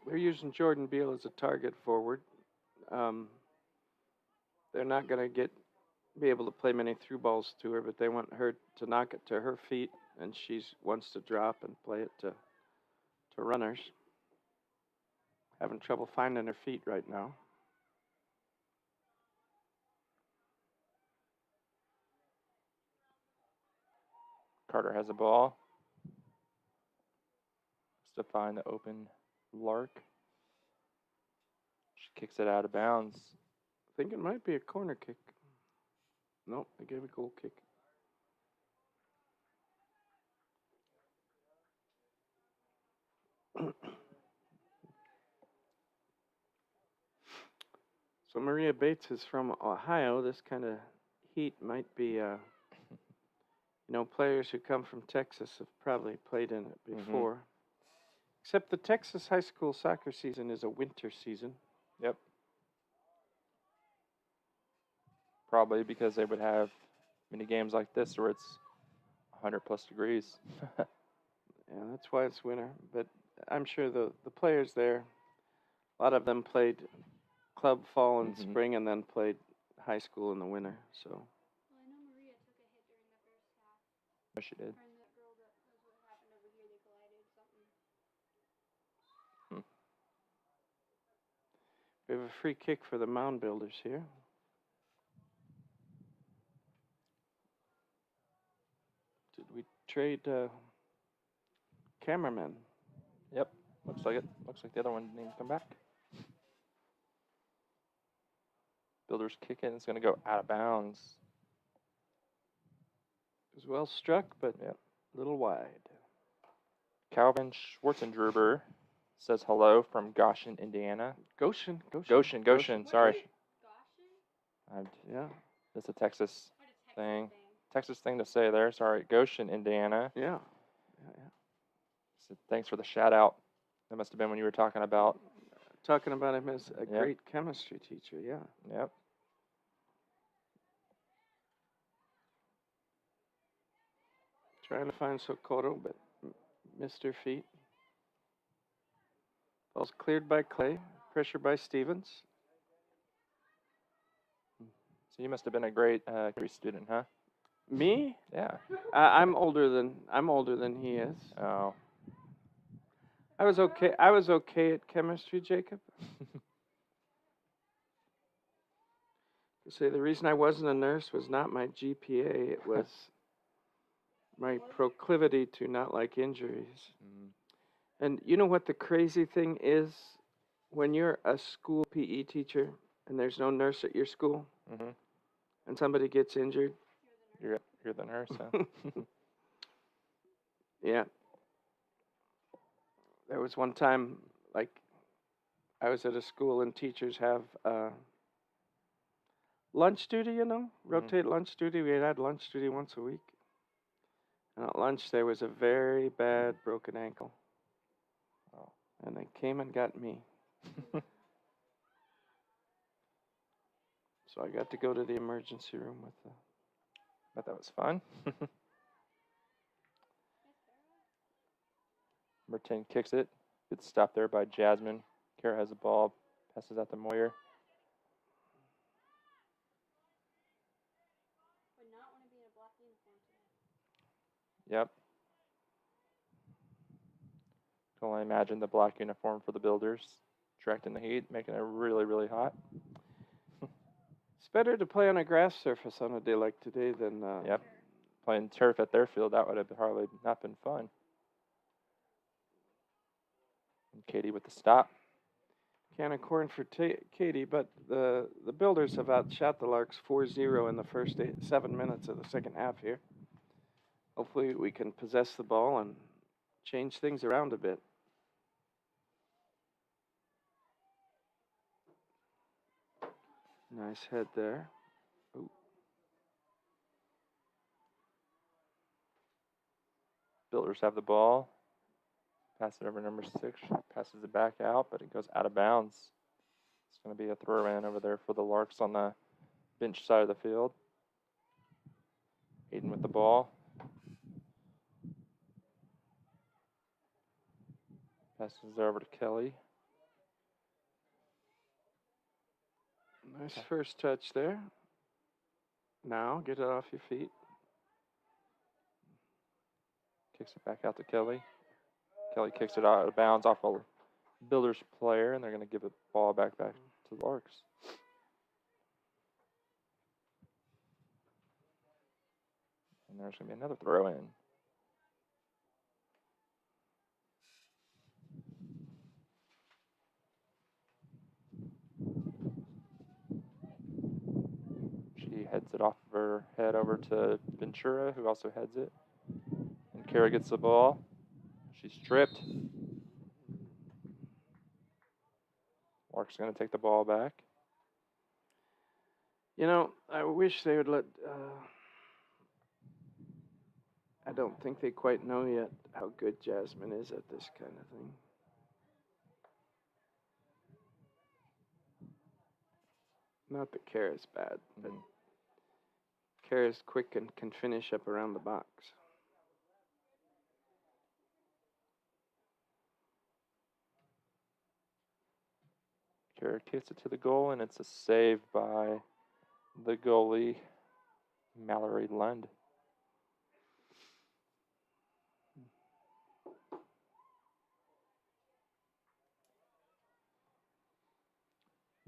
They're using Jordan Beal as a target forward. They're not going to be able to play many through balls to her, but they want her to knock it to her feet, and she wants to drop and play it to runners. Having trouble finding her feet right now. Carter has the ball. To find the open Lark. She kicks it out of bounds. I think it might be a corner kick. Nope, they gave a goal kick. So Maria Bates is from Ohio. This kind of heat might be, players who come from Texas have probably played in it before. Except the Texas high school soccer season is a winter season. Yep. Probably because they would have many games like this where it's 100 plus degrees. Yeah, that's why it's winter. But I'm sure the players there, a lot of them played club fall and spring and then played high school in the winter. So. Well, I know Maria took a hit during the first half. Yes, she did. And that girl that was what happened over here, they collided something. We have a free kick for the Mound Builders here. Did we trade cameramen? Yep, looks like it. Looks like the other one didn't even come back. Builders kick in. It's going to go out of bounds. It was well struck, but Yep. a little wide. Calvin Schwartzendruber says hello from Goshen, Indiana. Goshen. Goshen. Sorry. Goshen? Yeah. That's a Texas What a Texas thing. Texas thing to say there. Sorry. Goshen, Indiana. Yeah. So thanks for the shout out. That must have been when you were talking about. Talking about him as a Yep. great chemistry teacher. Yeah. Yep. Trying to find Socorro, but missed her feet. Ball's cleared by Clay. Pressure by Stevens. So you must have been a great history student, huh? Me? Yeah. I'm older than he is. Oh. I was okay at chemistry, Jacob. To say the reason I wasn't a nurse was not my GPA, it was my proclivity to not like injuries. Mm. And you know what the crazy thing is? When you're a school PE teacher and there's no nurse at your school Mhm. and somebody gets injured. You're the nurse, huh? Yeah. There was one time, like, I was at a school and teachers have lunch duty, you know, rotate lunch duty. We had lunch duty once a week. And at lunch, there was a very bad broken ankle. Oh. And they came and got me. So I got to go to the emergency room with the. Bet that was fun. Number 10 kicks it. Good stop there by Jasmine. Kara has the ball. Passes out to Moyer. Would not want to be in a black uniform today. Yep. Can only imagine the black uniform for the Builders. Attracting the heat, making it really, really hot. It's better to play on a grass surface on a day like today than. Yep. Playing turf at their field, that would have probably not been fun. And Katie with the stop. Can of corn for Katie, but the Builders have outshot the Larks 4-0 in the first 7 minutes of the second half here. Hopefully we can possess the ball and change things around a bit. Nice head there. Ooh. Builders have the ball. Pass it over number 6. Passes it back out, but it goes out of bounds. It's going to be a throw in over there for the Larks on the bench side of the field. Hayden with the ball. Passes it over to Kelly. Nice first touch there. Now get it off your feet. Kicks it back out to Kelly. Kelly kicks it out of bounds off a Builders player, and they're going to give the ball back to the Larks. And there's going to be another throw in. She heads it off of her head over to Ventura, who also heads it. And Kara gets the ball. She's stripped. Lark's going to take the ball back. You know, I wish they would let. I don't think they quite know yet how good Jasmine is at this kind of thing. Not that Kara's bad, but Kara's quick and can finish up around the box. Kara kicks it to the goal, and it's a save by the goalie, Mallory Lund.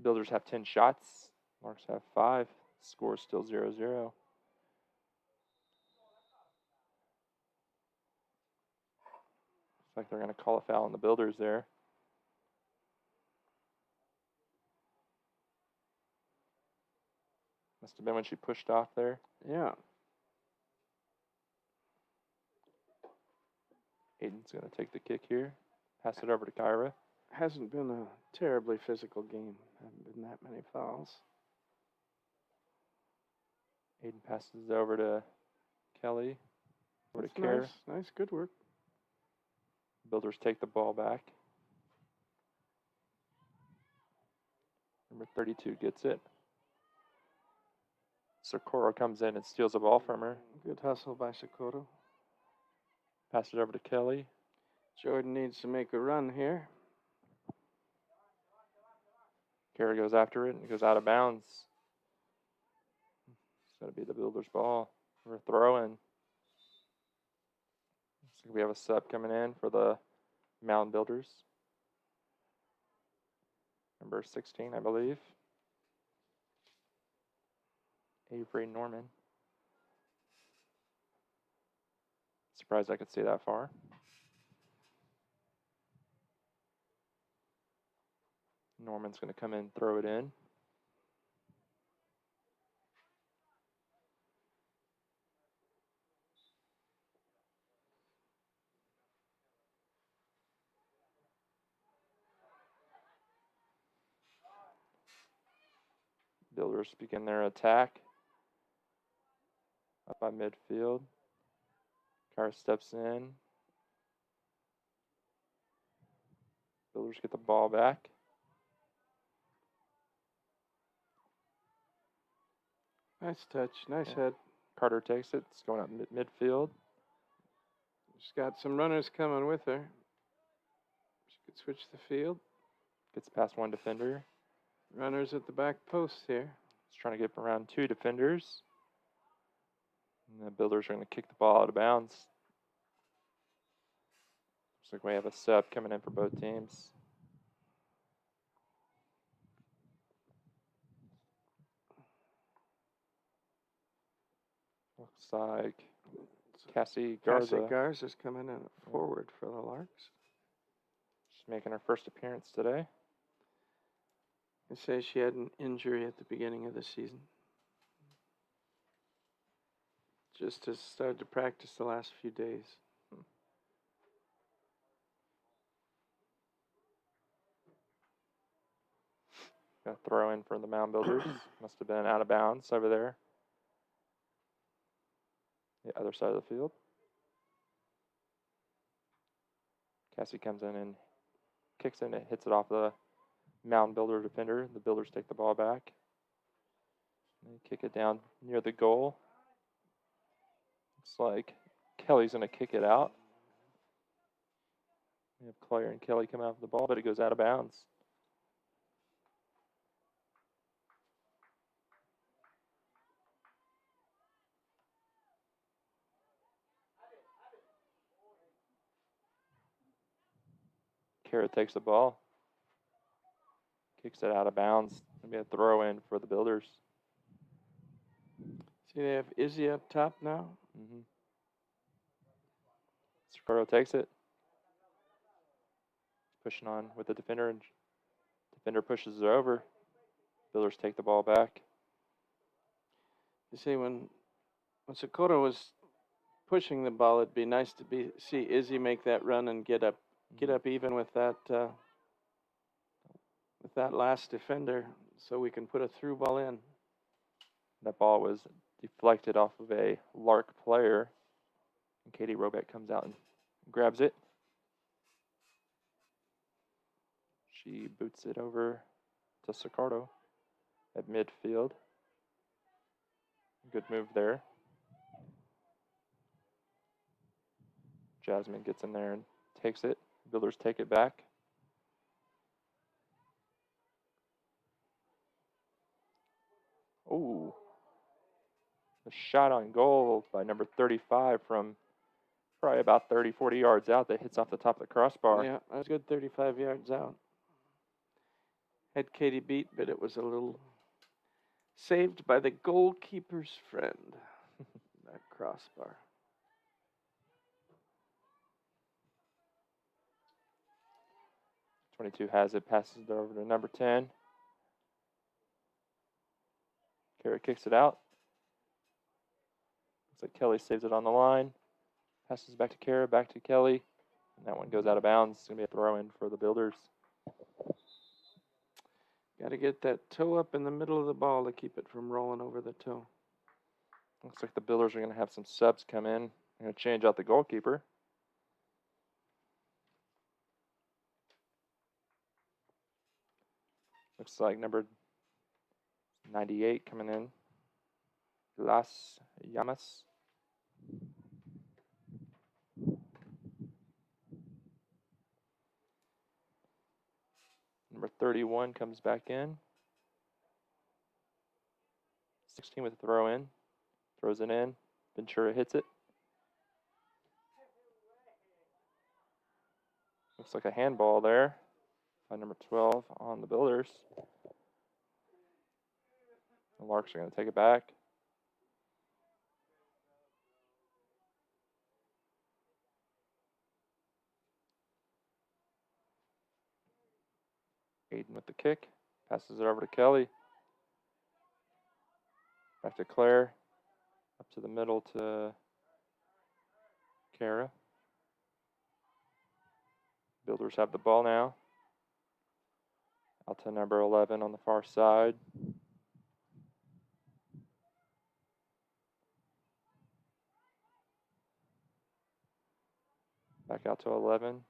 Builders have 10 shots. Larks have 5. Score is still 0-0. Looks like they're going to call a foul on the Builders there. Must have been when she pushed off there. Yeah. Aiden's going to take the kick here. Pass it over to Kyra. Hasn't been a terribly physical game. Haven't been that many fouls. Aiden passes it over to Kelly. Over to That's Kara. nice. Nice, good work. Builders take the ball back. Number 32 gets it. Socorro comes in and steals the ball from her. Good hustle by Socorro. Pass it over to Kelly. Jordan needs to make a run here. Kara goes after it and it goes out of bounds. It's going to be the Builders' ball. We're throwing. Looks like we have a sub coming in for the Mound Builders. Number 16, I believe. Avery Norman. Surprised I could see that far. Norman's going to come in and throw it in. Builders begin their attack. Up by midfield. Car steps in. Builders get the ball back. Nice touch. Nice Yeah. head. Carter takes it. It's going up midfield. She's got some runners coming with her. She could switch the field. Gets past one defender. Runners at the back post here. He's trying to get around two defenders. And the Builders are going to kick the ball out of bounds. Looks like we have a sub coming in for both teams. Looks like Cassie Garza. Cassie Garza's coming in forward for the Larks. She's making her first appearance today. They say she had an injury at the beginning of the season. Just has started to practice the last few days. Got a throw in for the Mound Builders. Must have been out of bounds over there. The other side of the field. Cassie comes in and kicks in. It hits it off the Mound Builder defender. The Builders take the ball back. They kick it down near the goal. Looks like Kelly's going to kick it out. We have Claire and Kelly come out of the ball, but it goes out of bounds. Kara takes the ball. Kicks it out of bounds. Maybe a throw in for the Builders. See, they have Izzy up top now. Mm-hmm. Socorro takes it. Pushing on with the defender, and defender pushes it over. Builders take the ball back. You see, when Socorro was pushing the ball, it'd be nice to see Izzy make that run and get up even with that last defender, so we can put a through ball in. That ball was deflected off of a Lark player, and Katie Robeck comes out and grabs it. She boots it over to Socorro at midfield. Good move there. Jasmine gets in there and takes it. Builders take it back. Oh, a shot on goal by number 35 from probably about 30, 40 yards out that hits off the top of the crossbar. Yeah, that was good 35 yards out. Had Katie beat, but it was a little saved by the goalkeeper's friend, that crossbar. .22 has it, passes it over to number 10. Kara kicks it out. Looks like Kelly saves it on the line. Passes back to Kara, back to Kelly. And that one goes out of bounds. It's going to be a throw in for the Builders. Got to get that toe up in the middle of the ball to keep it from rolling over the toe. Looks like the Builders are going to have some subs come in. They're going to change out the goalkeeper. Looks like number 98 coming in. Las Llamas. Number 31 comes back in. 16 with a throw in. Throws it in. Ventura hits it. Looks like a handball there by number 12 on the Builders. The Larks are going to take it back. Aiden with the kick. Passes it over to Kelly. Back to Claire. Up to the middle to Kara. Builders have the ball now. Out to number 11 on the far side. Back out to 11.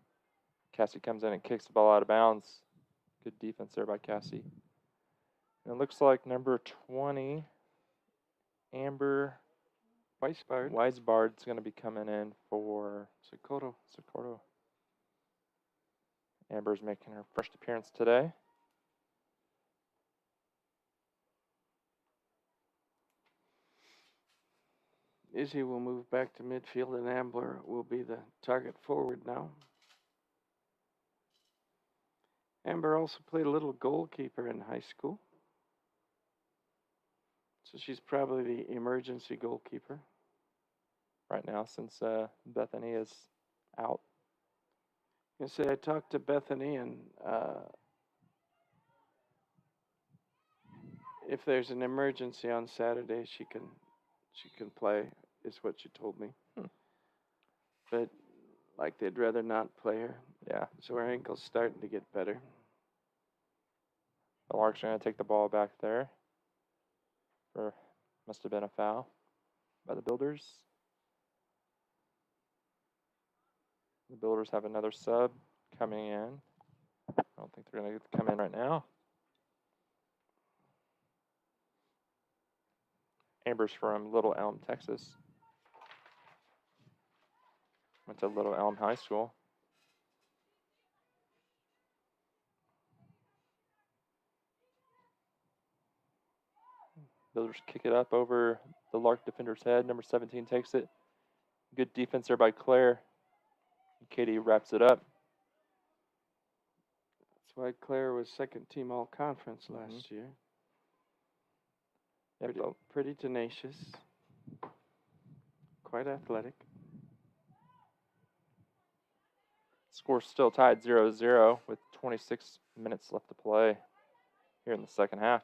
Cassie comes in and kicks the ball out of bounds. Good defense there by Cassie. And it looks like number 20, Amber Weisbard's going to be coming in for Socorro. Amber's making her first appearance today. Izzy will move back to midfield, and Ambler will be the target forward now. Amber also played a little goalkeeper in high school. So she's probably the emergency goalkeeper right now since Bethany is out. I talked to Bethany, and if there's an emergency on Saturday, she can play, is what she told me. But like they'd rather not play her. Yeah. So her ankle's starting to get better. The Larks are going to take the ball back there. Must have been a foul by the Builders. The Builders have another sub coming in. I don't think they're going to come in right now. Amber's from Little Elm, Texas. Went to Little Elm High School. Builders kick it up over the Lark defender's head. Number 17 takes it. Good defense there by Claire. Katie wraps it up. That's why Claire was second team all conference last year. Yep, pretty tenacious. Quite athletic. Score's still tied 0-0 with 26 minutes left to play here in the second half.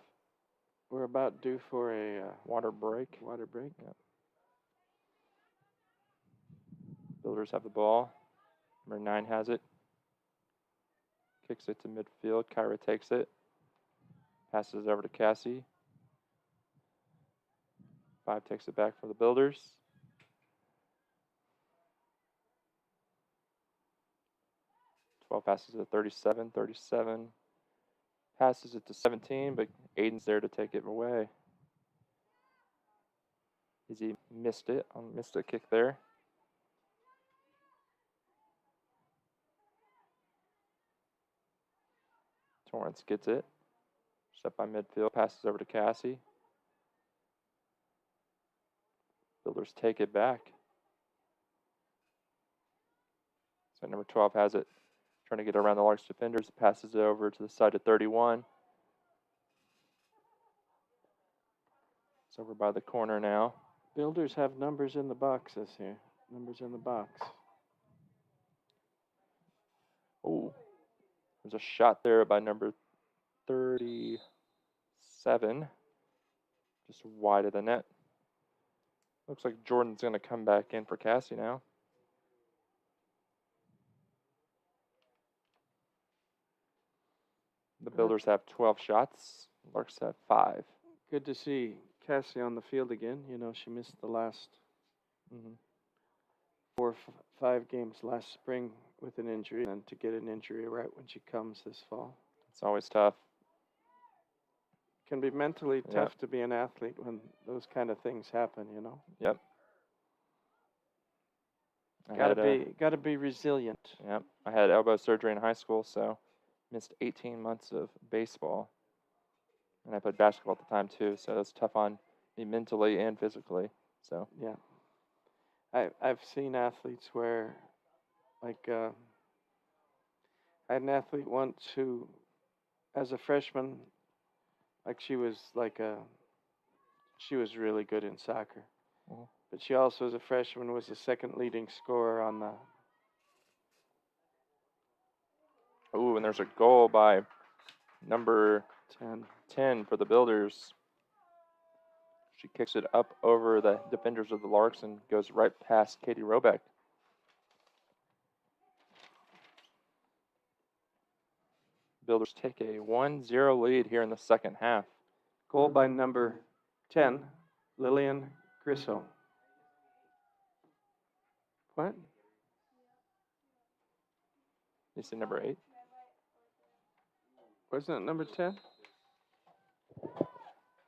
We're about due for a water break. Yep. Builders have the ball. Number 9 has it. Kicks it to midfield. Kyra takes it. Passes it over to Cassie. 5 takes it back for the Builders. Passes it to 37. 37 passes it to 17, but Aiden's there to take it away. Izzy missed a kick there. Torrance gets it. Set by midfield, passes over to Cassie. Builders take it back. So number 12 has it. Trying to get around the Larks defenders. Passes it over to the side of 31. It's over by the corner now. Builders have numbers in the boxes here. Numbers in the box. Oh, there's a shot there by number 37. just wide of the net. Looks like Jordan's going to come back in for Cassie now. The Builders have 12 shots. Larks have 5. Good to see Cassie on the field again. You know, she missed the last Mm-hmm. 4 or 5 games last spring with an injury, and to get an injury right when she comes this fall. It's always tough. Can be mentally Yep. tough to be an athlete when those kind of things happen, you know. Yep. Gotta be resilient. Yep. I had elbow surgery in high school, so missed 18 months of baseball. And I played basketball at the time too, so it's tough on me mentally and physically. So Yeah. I've seen athletes where, like, I had an athlete once who, as a freshman, like she was really good in soccer. Mhm. But she also, as a freshman, was the second leading scorer on the. ooh, and there's a goal by number 10. for the Builders. She kicks it up over the defenders of the Larks and goes right past Katie Robeck. Builders take a 1-0 lead here in the second half. Goal by number 10, Lillian Grisso. What? You see number 8? Wasn't it number 10?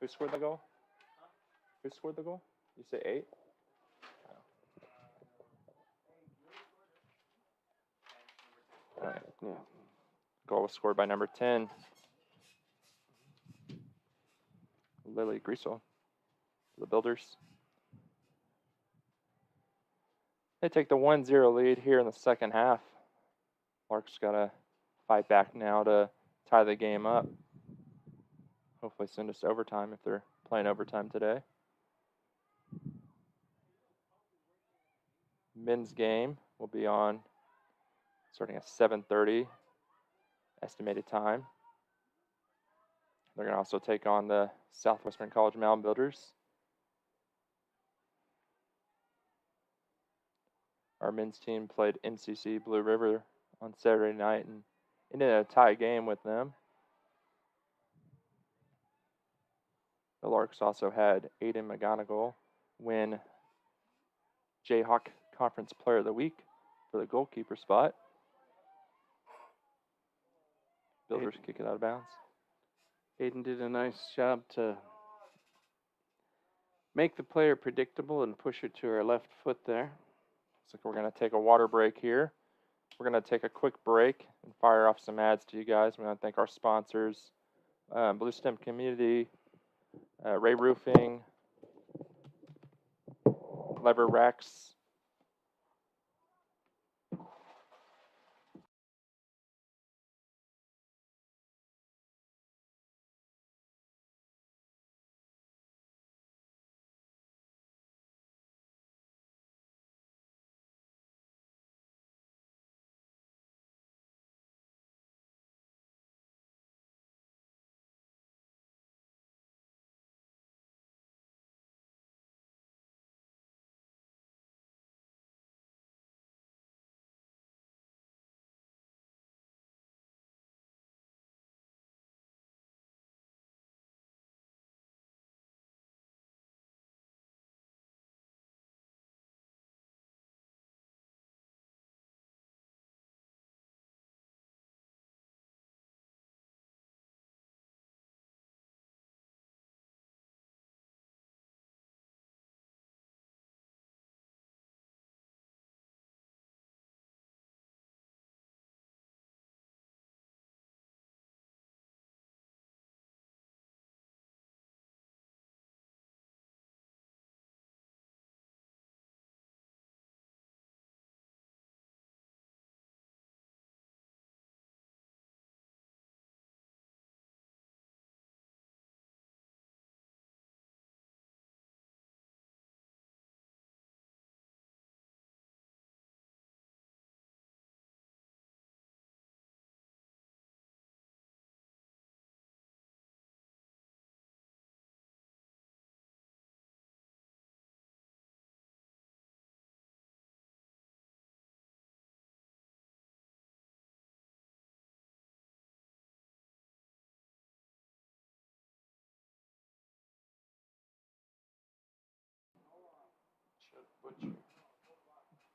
Who scored the goal? Who scored the goal? You say 8? All right. Yeah. Goal was scored by number 10, Lily Griesel, for the Builders. They take the 1-0 lead here in the second half. Larks got to fight back now to tie the game up. Hopefully send us to overtime if they're playing overtime today. Men's game will be on starting at 7:30 estimated time. They're going to also take on the Southwestern College Mound Builders. Our men's team played MCC Blue River on Saturday night and ended a tie game with them. The Larks also had Aiden McGonigal win Jayhawk Conference Player of the Week for the goalkeeper spot. Builders kick it out of bounds. Aiden did a nice job to make the player predictable and push her to her left foot there. Looks like we're going to take a water break here. We're going to take a quick break and fire off some ads to you guys. We want to thank our sponsors, Blue Stem Community, Ray Roofing, Lever Racks,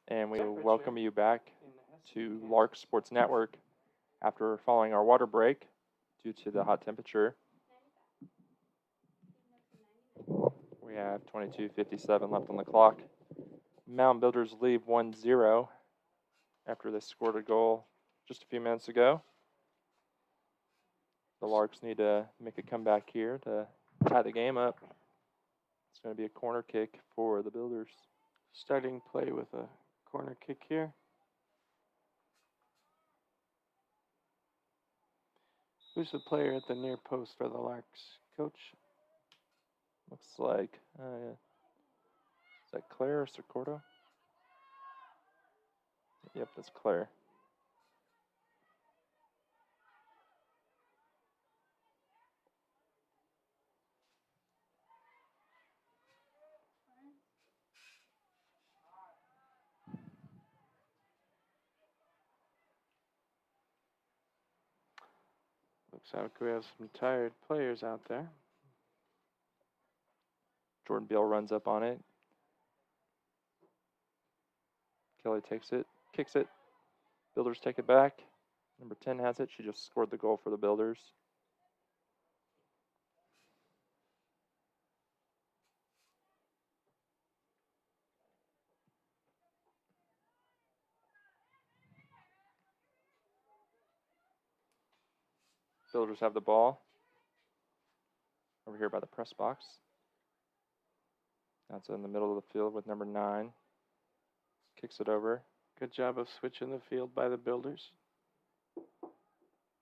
And we Temperature welcome you back in the Hesston, to Kansas. Lark Sports Network after following our water break due to the hot temperature. We have 22:57 left on the clock. Mountain Builders lead 1-0 after they scored a goal just a few minutes ago. The Larks need to make a comeback here to tie the game up. It's going to be a corner kick for the Builders. Starting play with a corner kick here. Who's the player at the near post for the Larks, Coach? Looks like, is that Claire or Socorro? Yep, that's Claire. Looks like we have some tired players out there. Jordan Beal runs up on it. Kelly takes it, kicks it. Builders take it back. Number 10 has it. She just scored the goal for the Builders. Builders have the ball over here by the press box. That's in the middle of the field with number 9. Kicks it over. Good job of switching the field by the Builders.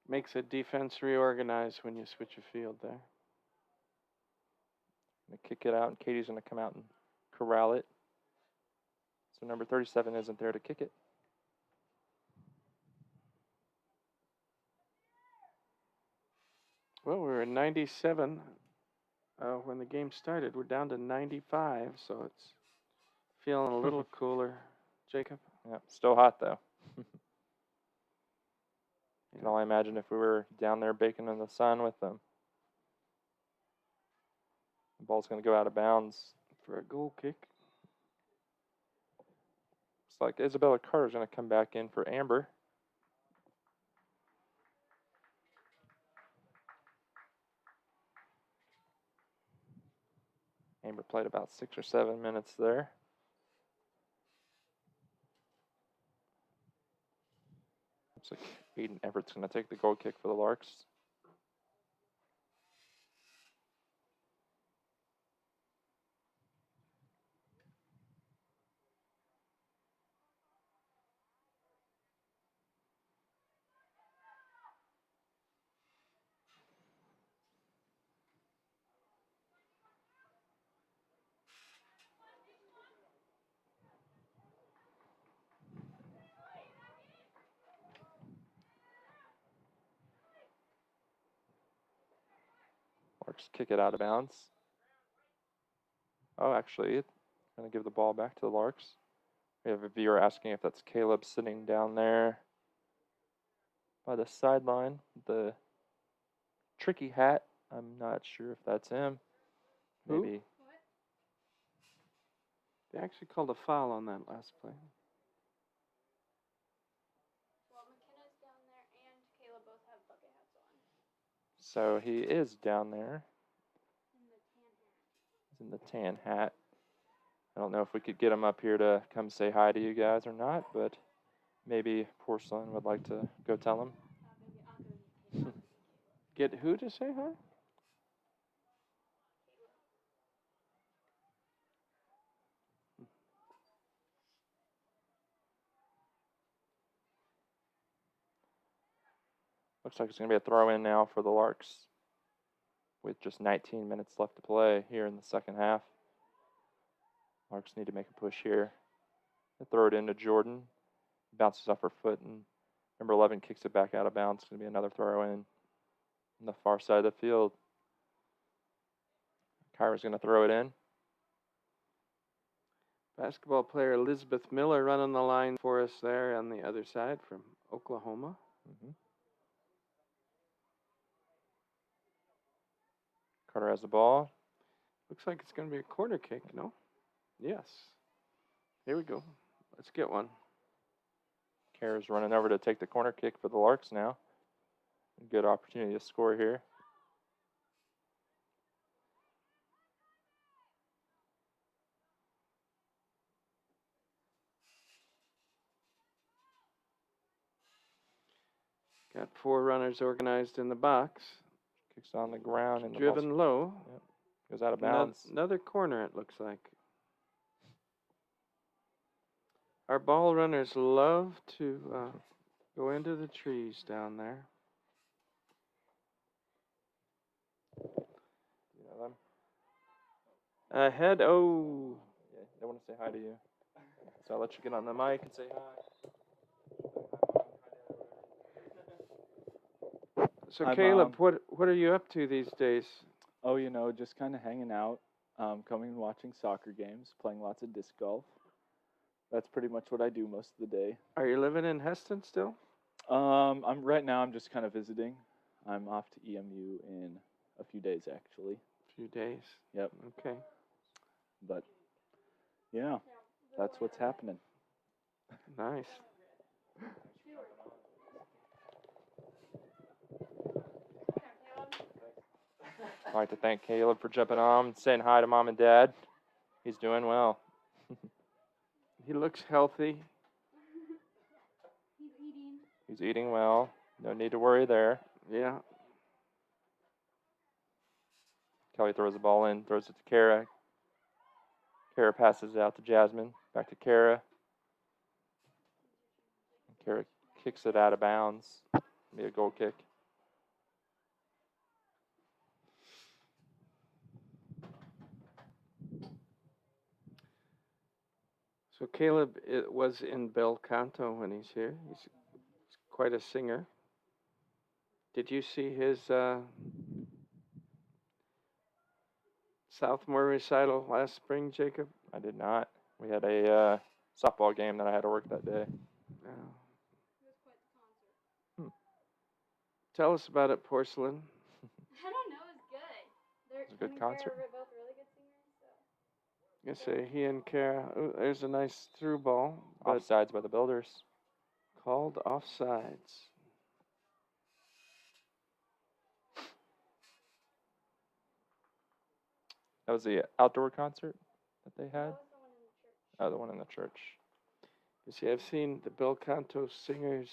Makes a defense reorganize when you switch a field there. Gonna kick it out, and Katie's gonna come out and corral it. So number 37 isn't there to kick it. Well, we were 97 when the game started. We're down to 95, so it's feeling a little cooler. Jacob? Yep, still hot though. Can only imagine if we were down there baking in the sun with them. The ball's going to go out of bounds For a goal kick. Looks like Isabella Carter's going to come back in for Amber. Amber played about 6 or 7 minutes there. Looks like Aiden Everett's going to take the goal kick for the Larks. Larks kick it out of bounds. Oh, actually, going to give the ball back to the Larks. We have a viewer asking if that's Caleb sitting down there by the sideline. The tricky hat. I'm not sure if that's him. Who? Maybe. They actually called a foul on that last play. Well, McKenna's down there and Kayla both have bucket hats on. So he is down there. In the tan hat. He's in the tan hat. I don't know if we could get him up here to come say hi to you guys or not, but maybe Porcelain would like to go tell him. Maybe I'll go meet Kayla. Get who to say hi? Looks like it's going to be a throw in now for the Larks with just 19 minutes left to play here in the second half. Larks need to make a push here. They throw it into Jordan. Bounces off her foot, and number 11 kicks it back out of bounds. It's going to be another throw in on the far side of the field. Kyra's going to throw it in. Basketball player Elizabeth Miller running the line for us there on the other side from Oklahoma. Carter has the ball. Looks like it's going to be a corner kick, no? Yes. Here we go. Let's get one. Kara's running over to take the corner kick for the Larks now. Good opportunity to score here. Got 4 runners organized in the box. Kicks on the ground and the Driven low. Yep. Goes out of bounds. Another corner, it looks like. Our ball runners love to go into the trees down there. You know them? Ahead, oh. Yeah, they want to say hi to you. So I'll let you get on the mic and say hi. So Hi, Caleb, Mom. what are you up to these days? Oh, you know, just kind of hanging out, coming and watching soccer games, playing lots of disc golf. That's pretty much what I do most of the day. Are you living in Hesston still? I'm just kind of visiting. I'm off to EMU in a few days, actually. A few days. Yep. Okay. But yeah, that's what's happening. Nice. I'd like to thank Caleb for jumping on and saying hi to Mom and Dad. He's doing well. He looks healthy. He's eating. He's eating well. No need to worry there. Yeah. Kelly throws the ball in, throws it to Kara. Kara passes it out to Jasmine. Back to Kara. Kara kicks it out of bounds. Be a goal kick. So Caleb was in bel canto when he's here. He's quite a singer. Did you see his sophomore recital last spring, Jacob? I did not. We had a softball game that I had to work that day. No. It was quite the concert. Tell us about it, Porcelain. I don't know. It was good. They're, It was a good him and Kara concert. are both really good singers. So. I say he and Kara. Ooh, there's a nice through ball, but Offsides by the Builders. called offsides. That was the outdoor concert that they had? That was the one in the church. Oh, the one in the church. You see, I've seen the bel canto singers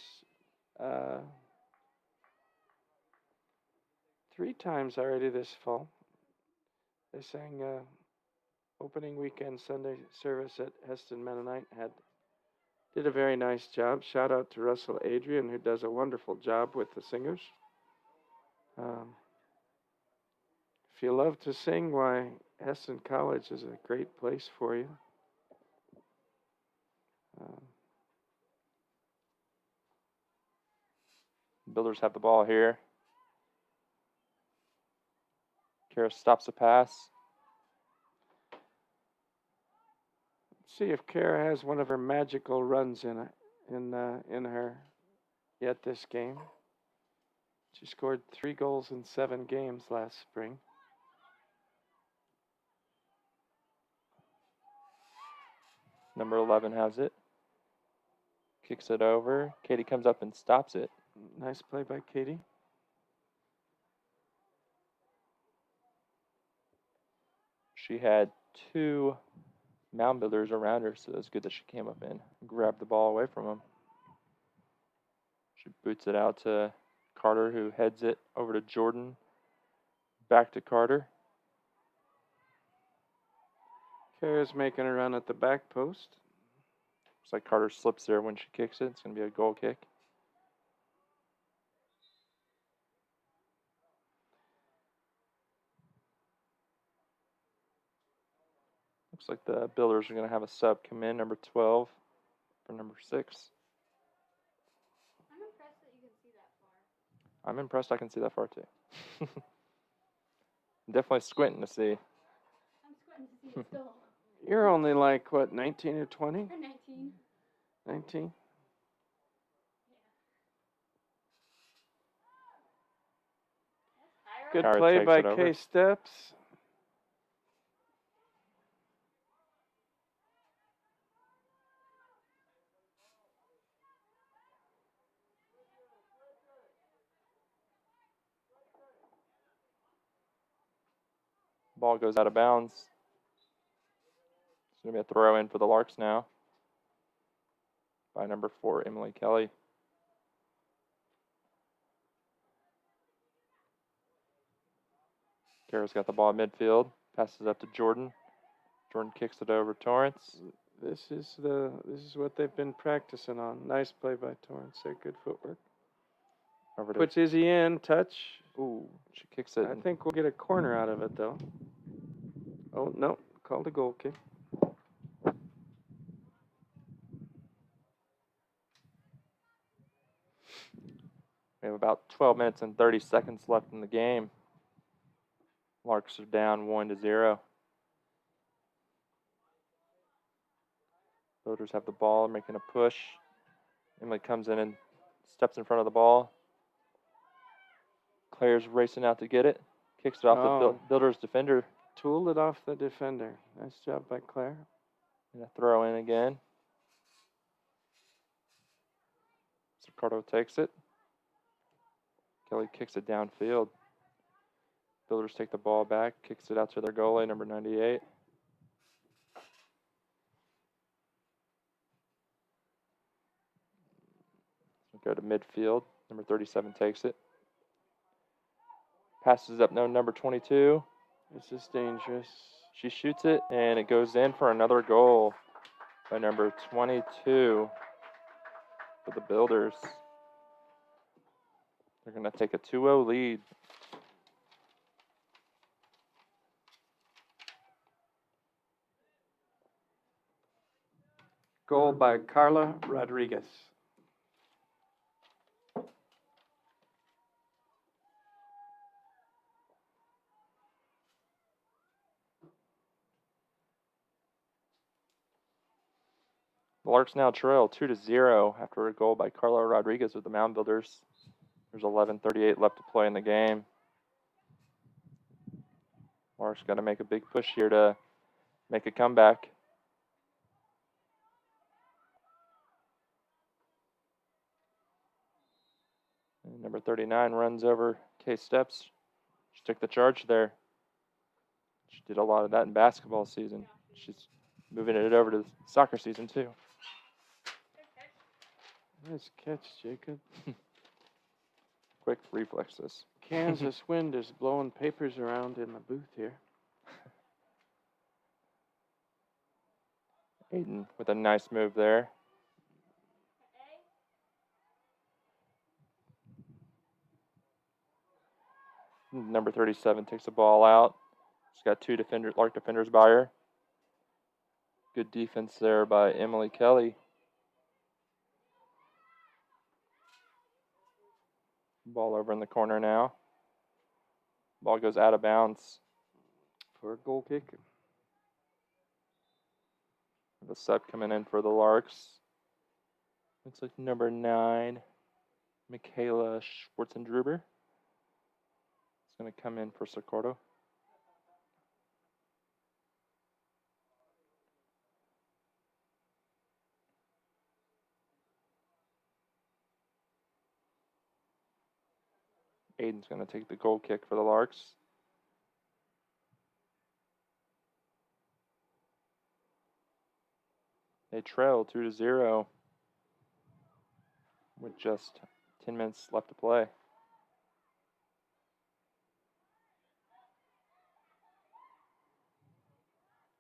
3 times already this fall. They sang opening weekend Sunday service at Hesston Mennonite. Did a very nice job. Shout out to Russell Adrian, who does a wonderful job with the singers. If you love to sing, why, Hesston College is a great place for you. Builders have the ball here. Kara stops the pass. Let's see if Kara has one of her magical runs in her yet this game. She scored 3 goals in 7 games last spring. Number 11 has it. Kicks it over. Katie comes up and stops it. Nice play by Katie. She had 2 mound builders around her, so it was good that she came up and grabbed the ball away from them. She boots it out to Carter, who heads it over to Jordan. Back to Carter. Kara's making a run at the back post. Looks like Carter slips there when she kicks it. It's going to be a goal kick. Looks like the Builders are going to have a sub come in, number 12 for number 6. I'm impressed that you can see that far. I'm impressed I can see that far too. Definitely squinting to see. I'm squinting to see it still. You're only like, what, 19 or 20? I'm 19. 19? That's Good Kara play takes by it over. K-Steps. Ball goes out of bounds. It's going to be a throw in for the Larks now by number 4, Emily Kelly. Kara's got the ball at midfield, passes it up to Jordan. Jordan kicks it over Torrance. This is what they've been practicing on. Nice play by Torrance there. Good footwork. Over to Puts Izzy in, touch. Ooh, she kicks it. I think we'll get a corner out of it though. Oh no, called a goal kick. We have about 12 minutes and 30 seconds left in the game. Larks are down 1-0. Voters have the ball, making a push. Emily comes in and steps in front of the ball. Claire's racing out to get it. Kicks it off the Builders defender. Tooled it off the defender. Nice job by Claire. And a throw in again. Ricardo takes it. Kelly kicks it downfield. Builders take the ball back, kicks it out to their goalie, number 98. Go to midfield. Number 37 takes it. Passes up number 22. This is dangerous. She shoots it, and it goes in for another goal by number 22 for the Builders. They're going to take a 2-0 lead. Goal by Carla Rodriguez. The Larks now trail 2-0 after a goal by Carla Rodriguez with the Mound Builders. There's 11:38 left to play in the game. Larks got to make a big push here to make a comeback. And number 39 runs over Kay Steps. She took the charge there. She did a lot of that in basketball season. She's moving it over to soccer season too. Nice catch, Jacob. Quick reflexes. Kansas wind is blowing papers around in the booth here. Aiden with a nice move there. Number 37 takes the ball out. She's got 2 Lark defenders by her. Good defense there by Emily Kelly. Ball over in the corner now. Ball goes out of bounds. For a goal kick. The sub coming in for the Larks. Looks like number 9, Michaela Schwartzendruber. It's going to come in for Socorro. Aiden's going to take the goal kick for the Larks. They trail 2-0 with just 10 minutes left to play.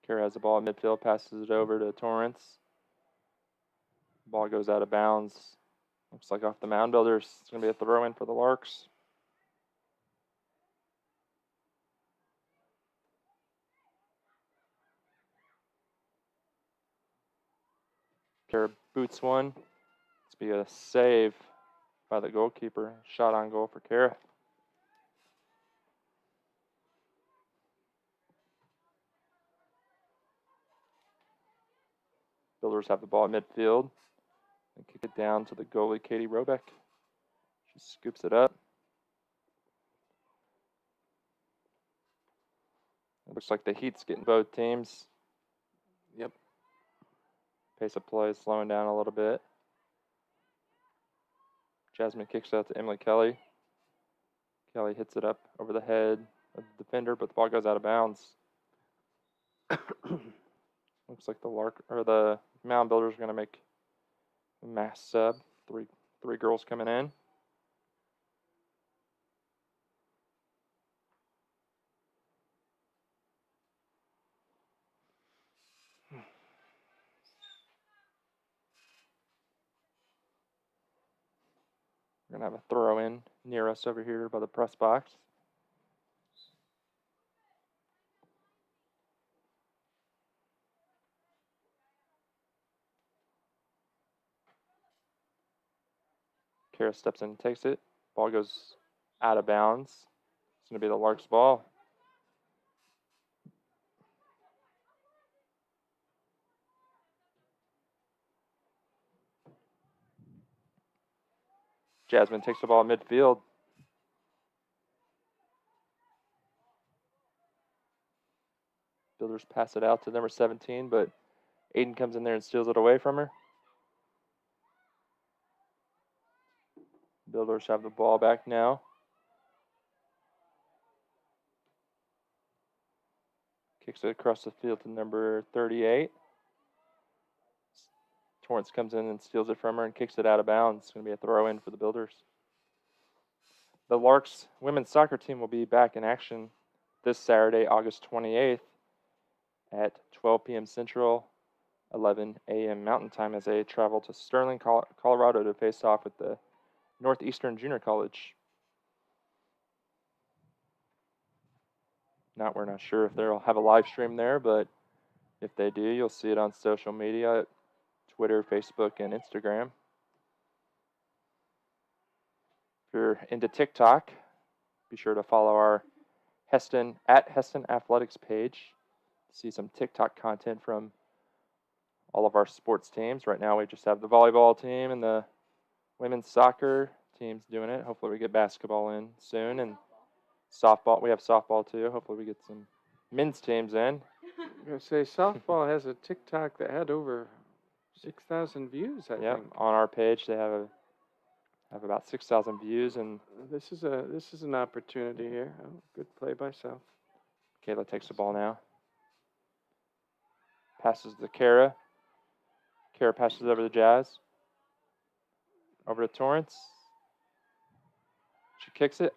Kara has the ball at midfield, passes it over to Torrance. Ball goes out of bounds. Looks like off the Mound Builders. It's going to be a throw-in for the Larks. Kara boots one. It's be a save by the goalkeeper. Shot on goal for Kara. Builders have the ball at midfield and kick it down to the goalie, Katie Robeck. She scoops it up. It looks like the heat's getting both teams. Yep. Pace of play is slowing down a little bit. Jasmine kicks out to Emily Kelly. Kelly hits it up over the head the defender, but the ball goes out of bounds. Looks like the Mound Builders are going to make a mass sub. Three girls coming in. We're going to have a throw in near us over here by the press box. Kara steps in and takes it. Ball goes out of bounds. It's going to be the Larks' ball. Jasmine takes the ball midfield. Builders pass it out to number 17, but Aiden comes in there and steals it away from her. Builders have the ball back now. Kicks it across the field to number 38. Torrance comes in and steals it from her and kicks it out of bounds. It's going to be a throw in for the Builders. The Larks women's soccer team will be back in action this Saturday, August 28th at 12 p.m. Central, 11 a.m. Mountain Time as they travel to Sterling, Colorado to face off with the Northeastern Junior College. We're not sure if they'll have a live stream there, but if they do, you'll see it on social media, Twitter, Facebook, and Instagram. If you're into TikTok, be sure to follow our Hesston Athletics page to see some TikTok content from all of our sports teams. Right now we just have the volleyball team and the women's soccer teams doing it. Hopefully we get basketball in soon, and softball. We have softball too. Hopefully we get some men's teams in. I'm going to say softball has a TikTok that had over 6,000 views, I Yep, think. on our page they have about 6,000 views, and This is an opportunity here. Oh, good play by South. Kayla takes the ball now. Passes to Kara. Kara passes over to Jazz. Over to Torrance. She kicks it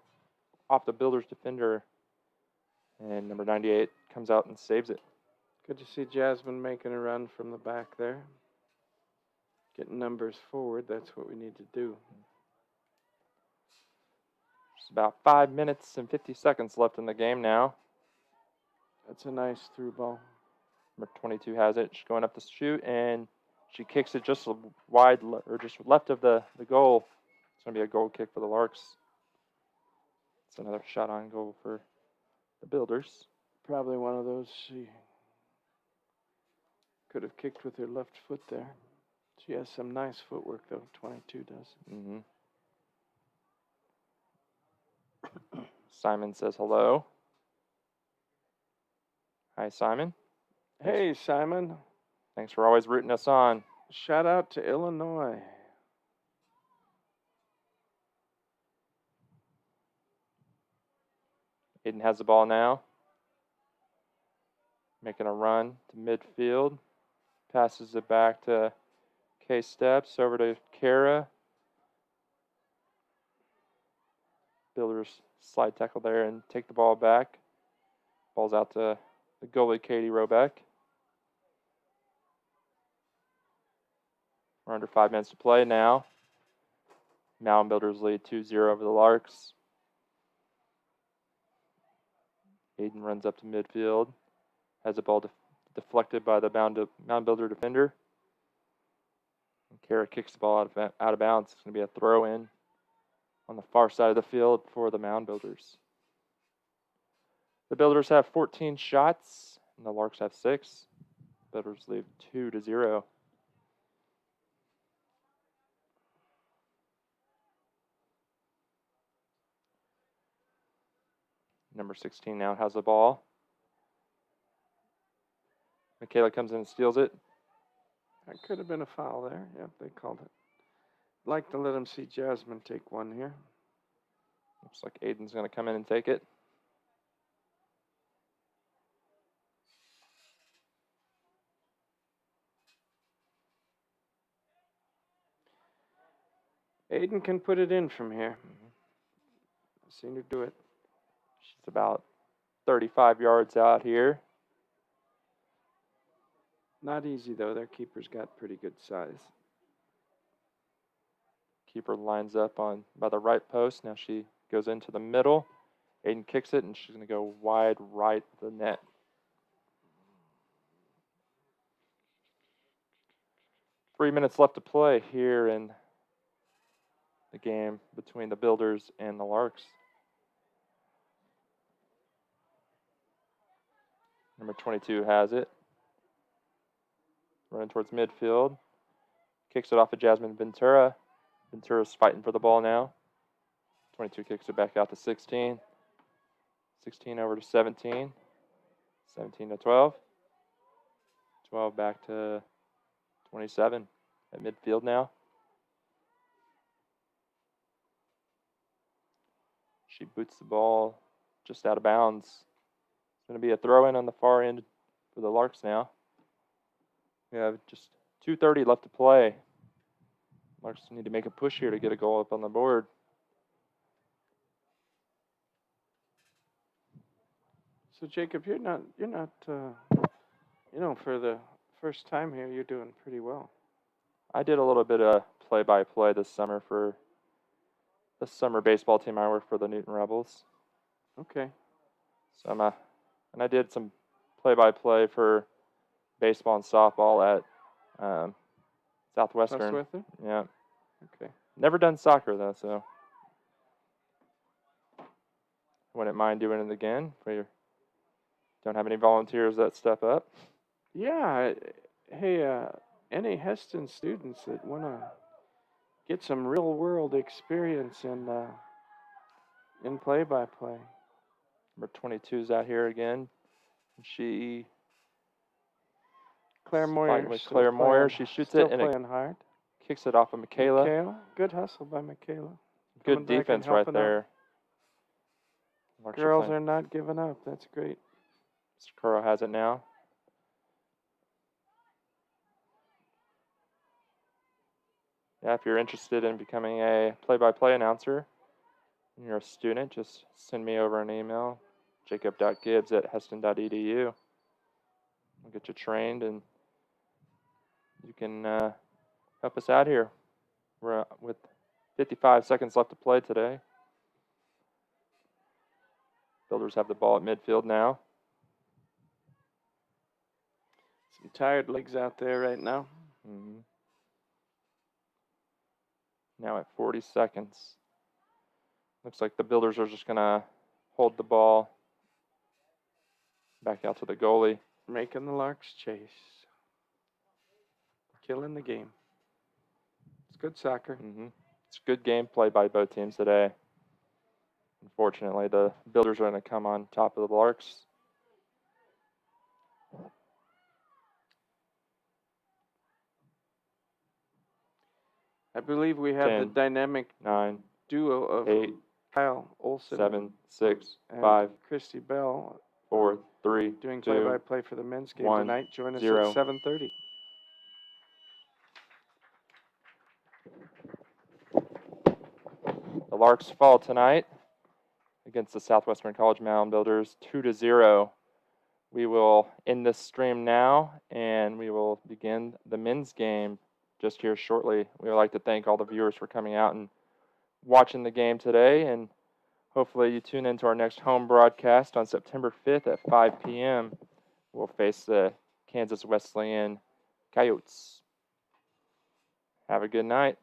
off the Builders defender, and number 98 comes out and saves it. Good to see Jasmine making a run from the back there. Getting numbers forward, that's what we need to do. There's about 5 minutes and 50 seconds left in the game now. That's a nice through ball. Number 22 has it. She's going up to shoot, and she kicks it just wide, or just left of the goal. It's going to be a goal kick for the Larks. It's another shot on goal for the Builders. Probably one of those she could have kicked with her left foot there. She has some nice footwork, though. 22 does. Mm-hmm. Simon says hello. Hi, Simon. Hey, Simon. Thanks for always rooting us on. Shout out to Illinois. Aiden has the ball now. Making a run to midfield. Passes it back to K-Steps. Over to Kara. Builders slide tackle there and take the ball back. Ball's out to the goalie, Katie Robeck. We're under 5 minutes to play now. Mound Builders lead 2-0 over the Larks. Aiden runs up to midfield. Has the ball deflected by the Mound Builder defender. And Kara kicks the ball out of bounds. It's going to be a throw in on the far side of the field for the Mound Builders. The Builders have 14 shots, and the Larks have 6. Builders lead 2-0. Number 16 now has the ball. Michaela comes in and steals it. That could have been a foul there. Yep, they called it. Like to let them see Jasmine take one here. Looks like Aiden's going to come in and take it. Aiden can put it in from here. I've seen her do it. She's about 35 yards out here. Not easy, though. Their keeper's got pretty good size. Keeper lines up on by the right post. Now she goes into the middle. Aiden kicks it, and she's going to go wide right of the net. Three minutes left to play here in the game between the Builders and the Larks. Number 22 has it. Running towards midfield. Kicks it off of Jasmine Ventura. Ventura's fighting for the ball now. 22 kicks it back out to 16. 16 over to 17. 17 to 12. 12 back to 27 at midfield now. She boots the ball just out of bounds. It's going to be a throw-in on the far end for the Larks now. We have just 2:30 left to play. Larks need to make a push here to get a goal up on the board. So Jacob, you're not, for the first time here, you're doing pretty well. I did a little bit of play-by-play this summer for the summer baseball team I work for, the Newton Rebels. Okay. So and I did some play-by-play for baseball and softball at Southwestern. Southwestern? Yeah. Okay. Never done soccer though, so wouldn't mind doing it again. We don't have any volunteers that step up. Yeah. Hey, any Hesston students that want to get some real-world experience in play-by-play? Number 22's out here again. She Claire Moyer. fighting with Claire Moyer. She shoots it and playing hard. Kicks it off of Michaela. Michaela. Good hustle by Michaela. Good Coming back and defense right helping out. there. Larks Girls playing. are not giving up. That's great. Sakura has it now. Yeah, if you're interested in becoming a play-by-play announcer and you're a student, just send me over an email, jacob.gibbs@heston.edu. I'll get you trained and you can help us out here. We're with 55 seconds left to play today. Builders have the ball at midfield now. Some tired legs out there right now. Mm-hmm. Now at 40 seconds. Looks like the Builders are just going to hold the ball back out to the goalie. Making the Larks chase. Killing the game. It's good soccer. Mm-hmm. It's a good game played by both teams today. Unfortunately, the Builders are going to come on top of the Larks. I believe we have 10, the dynamic 9, duo of 8, Kyle Olson 7, 6, and 5, Christy Bell 4, 3, doing 2, play-by-play for the men's game 1, tonight. Join us 0. at 7:30. The Larks fall tonight against the Southwestern College Mound Builders 2-0. We will end this stream now and we will begin the men's game just here shortly. We would like to thank all the viewers for coming out and watching the game today, and hopefully you tune into our next home broadcast on September 5th at 5 p.m. We'll face the Kansas Wesleyan Coyotes. Have a good night.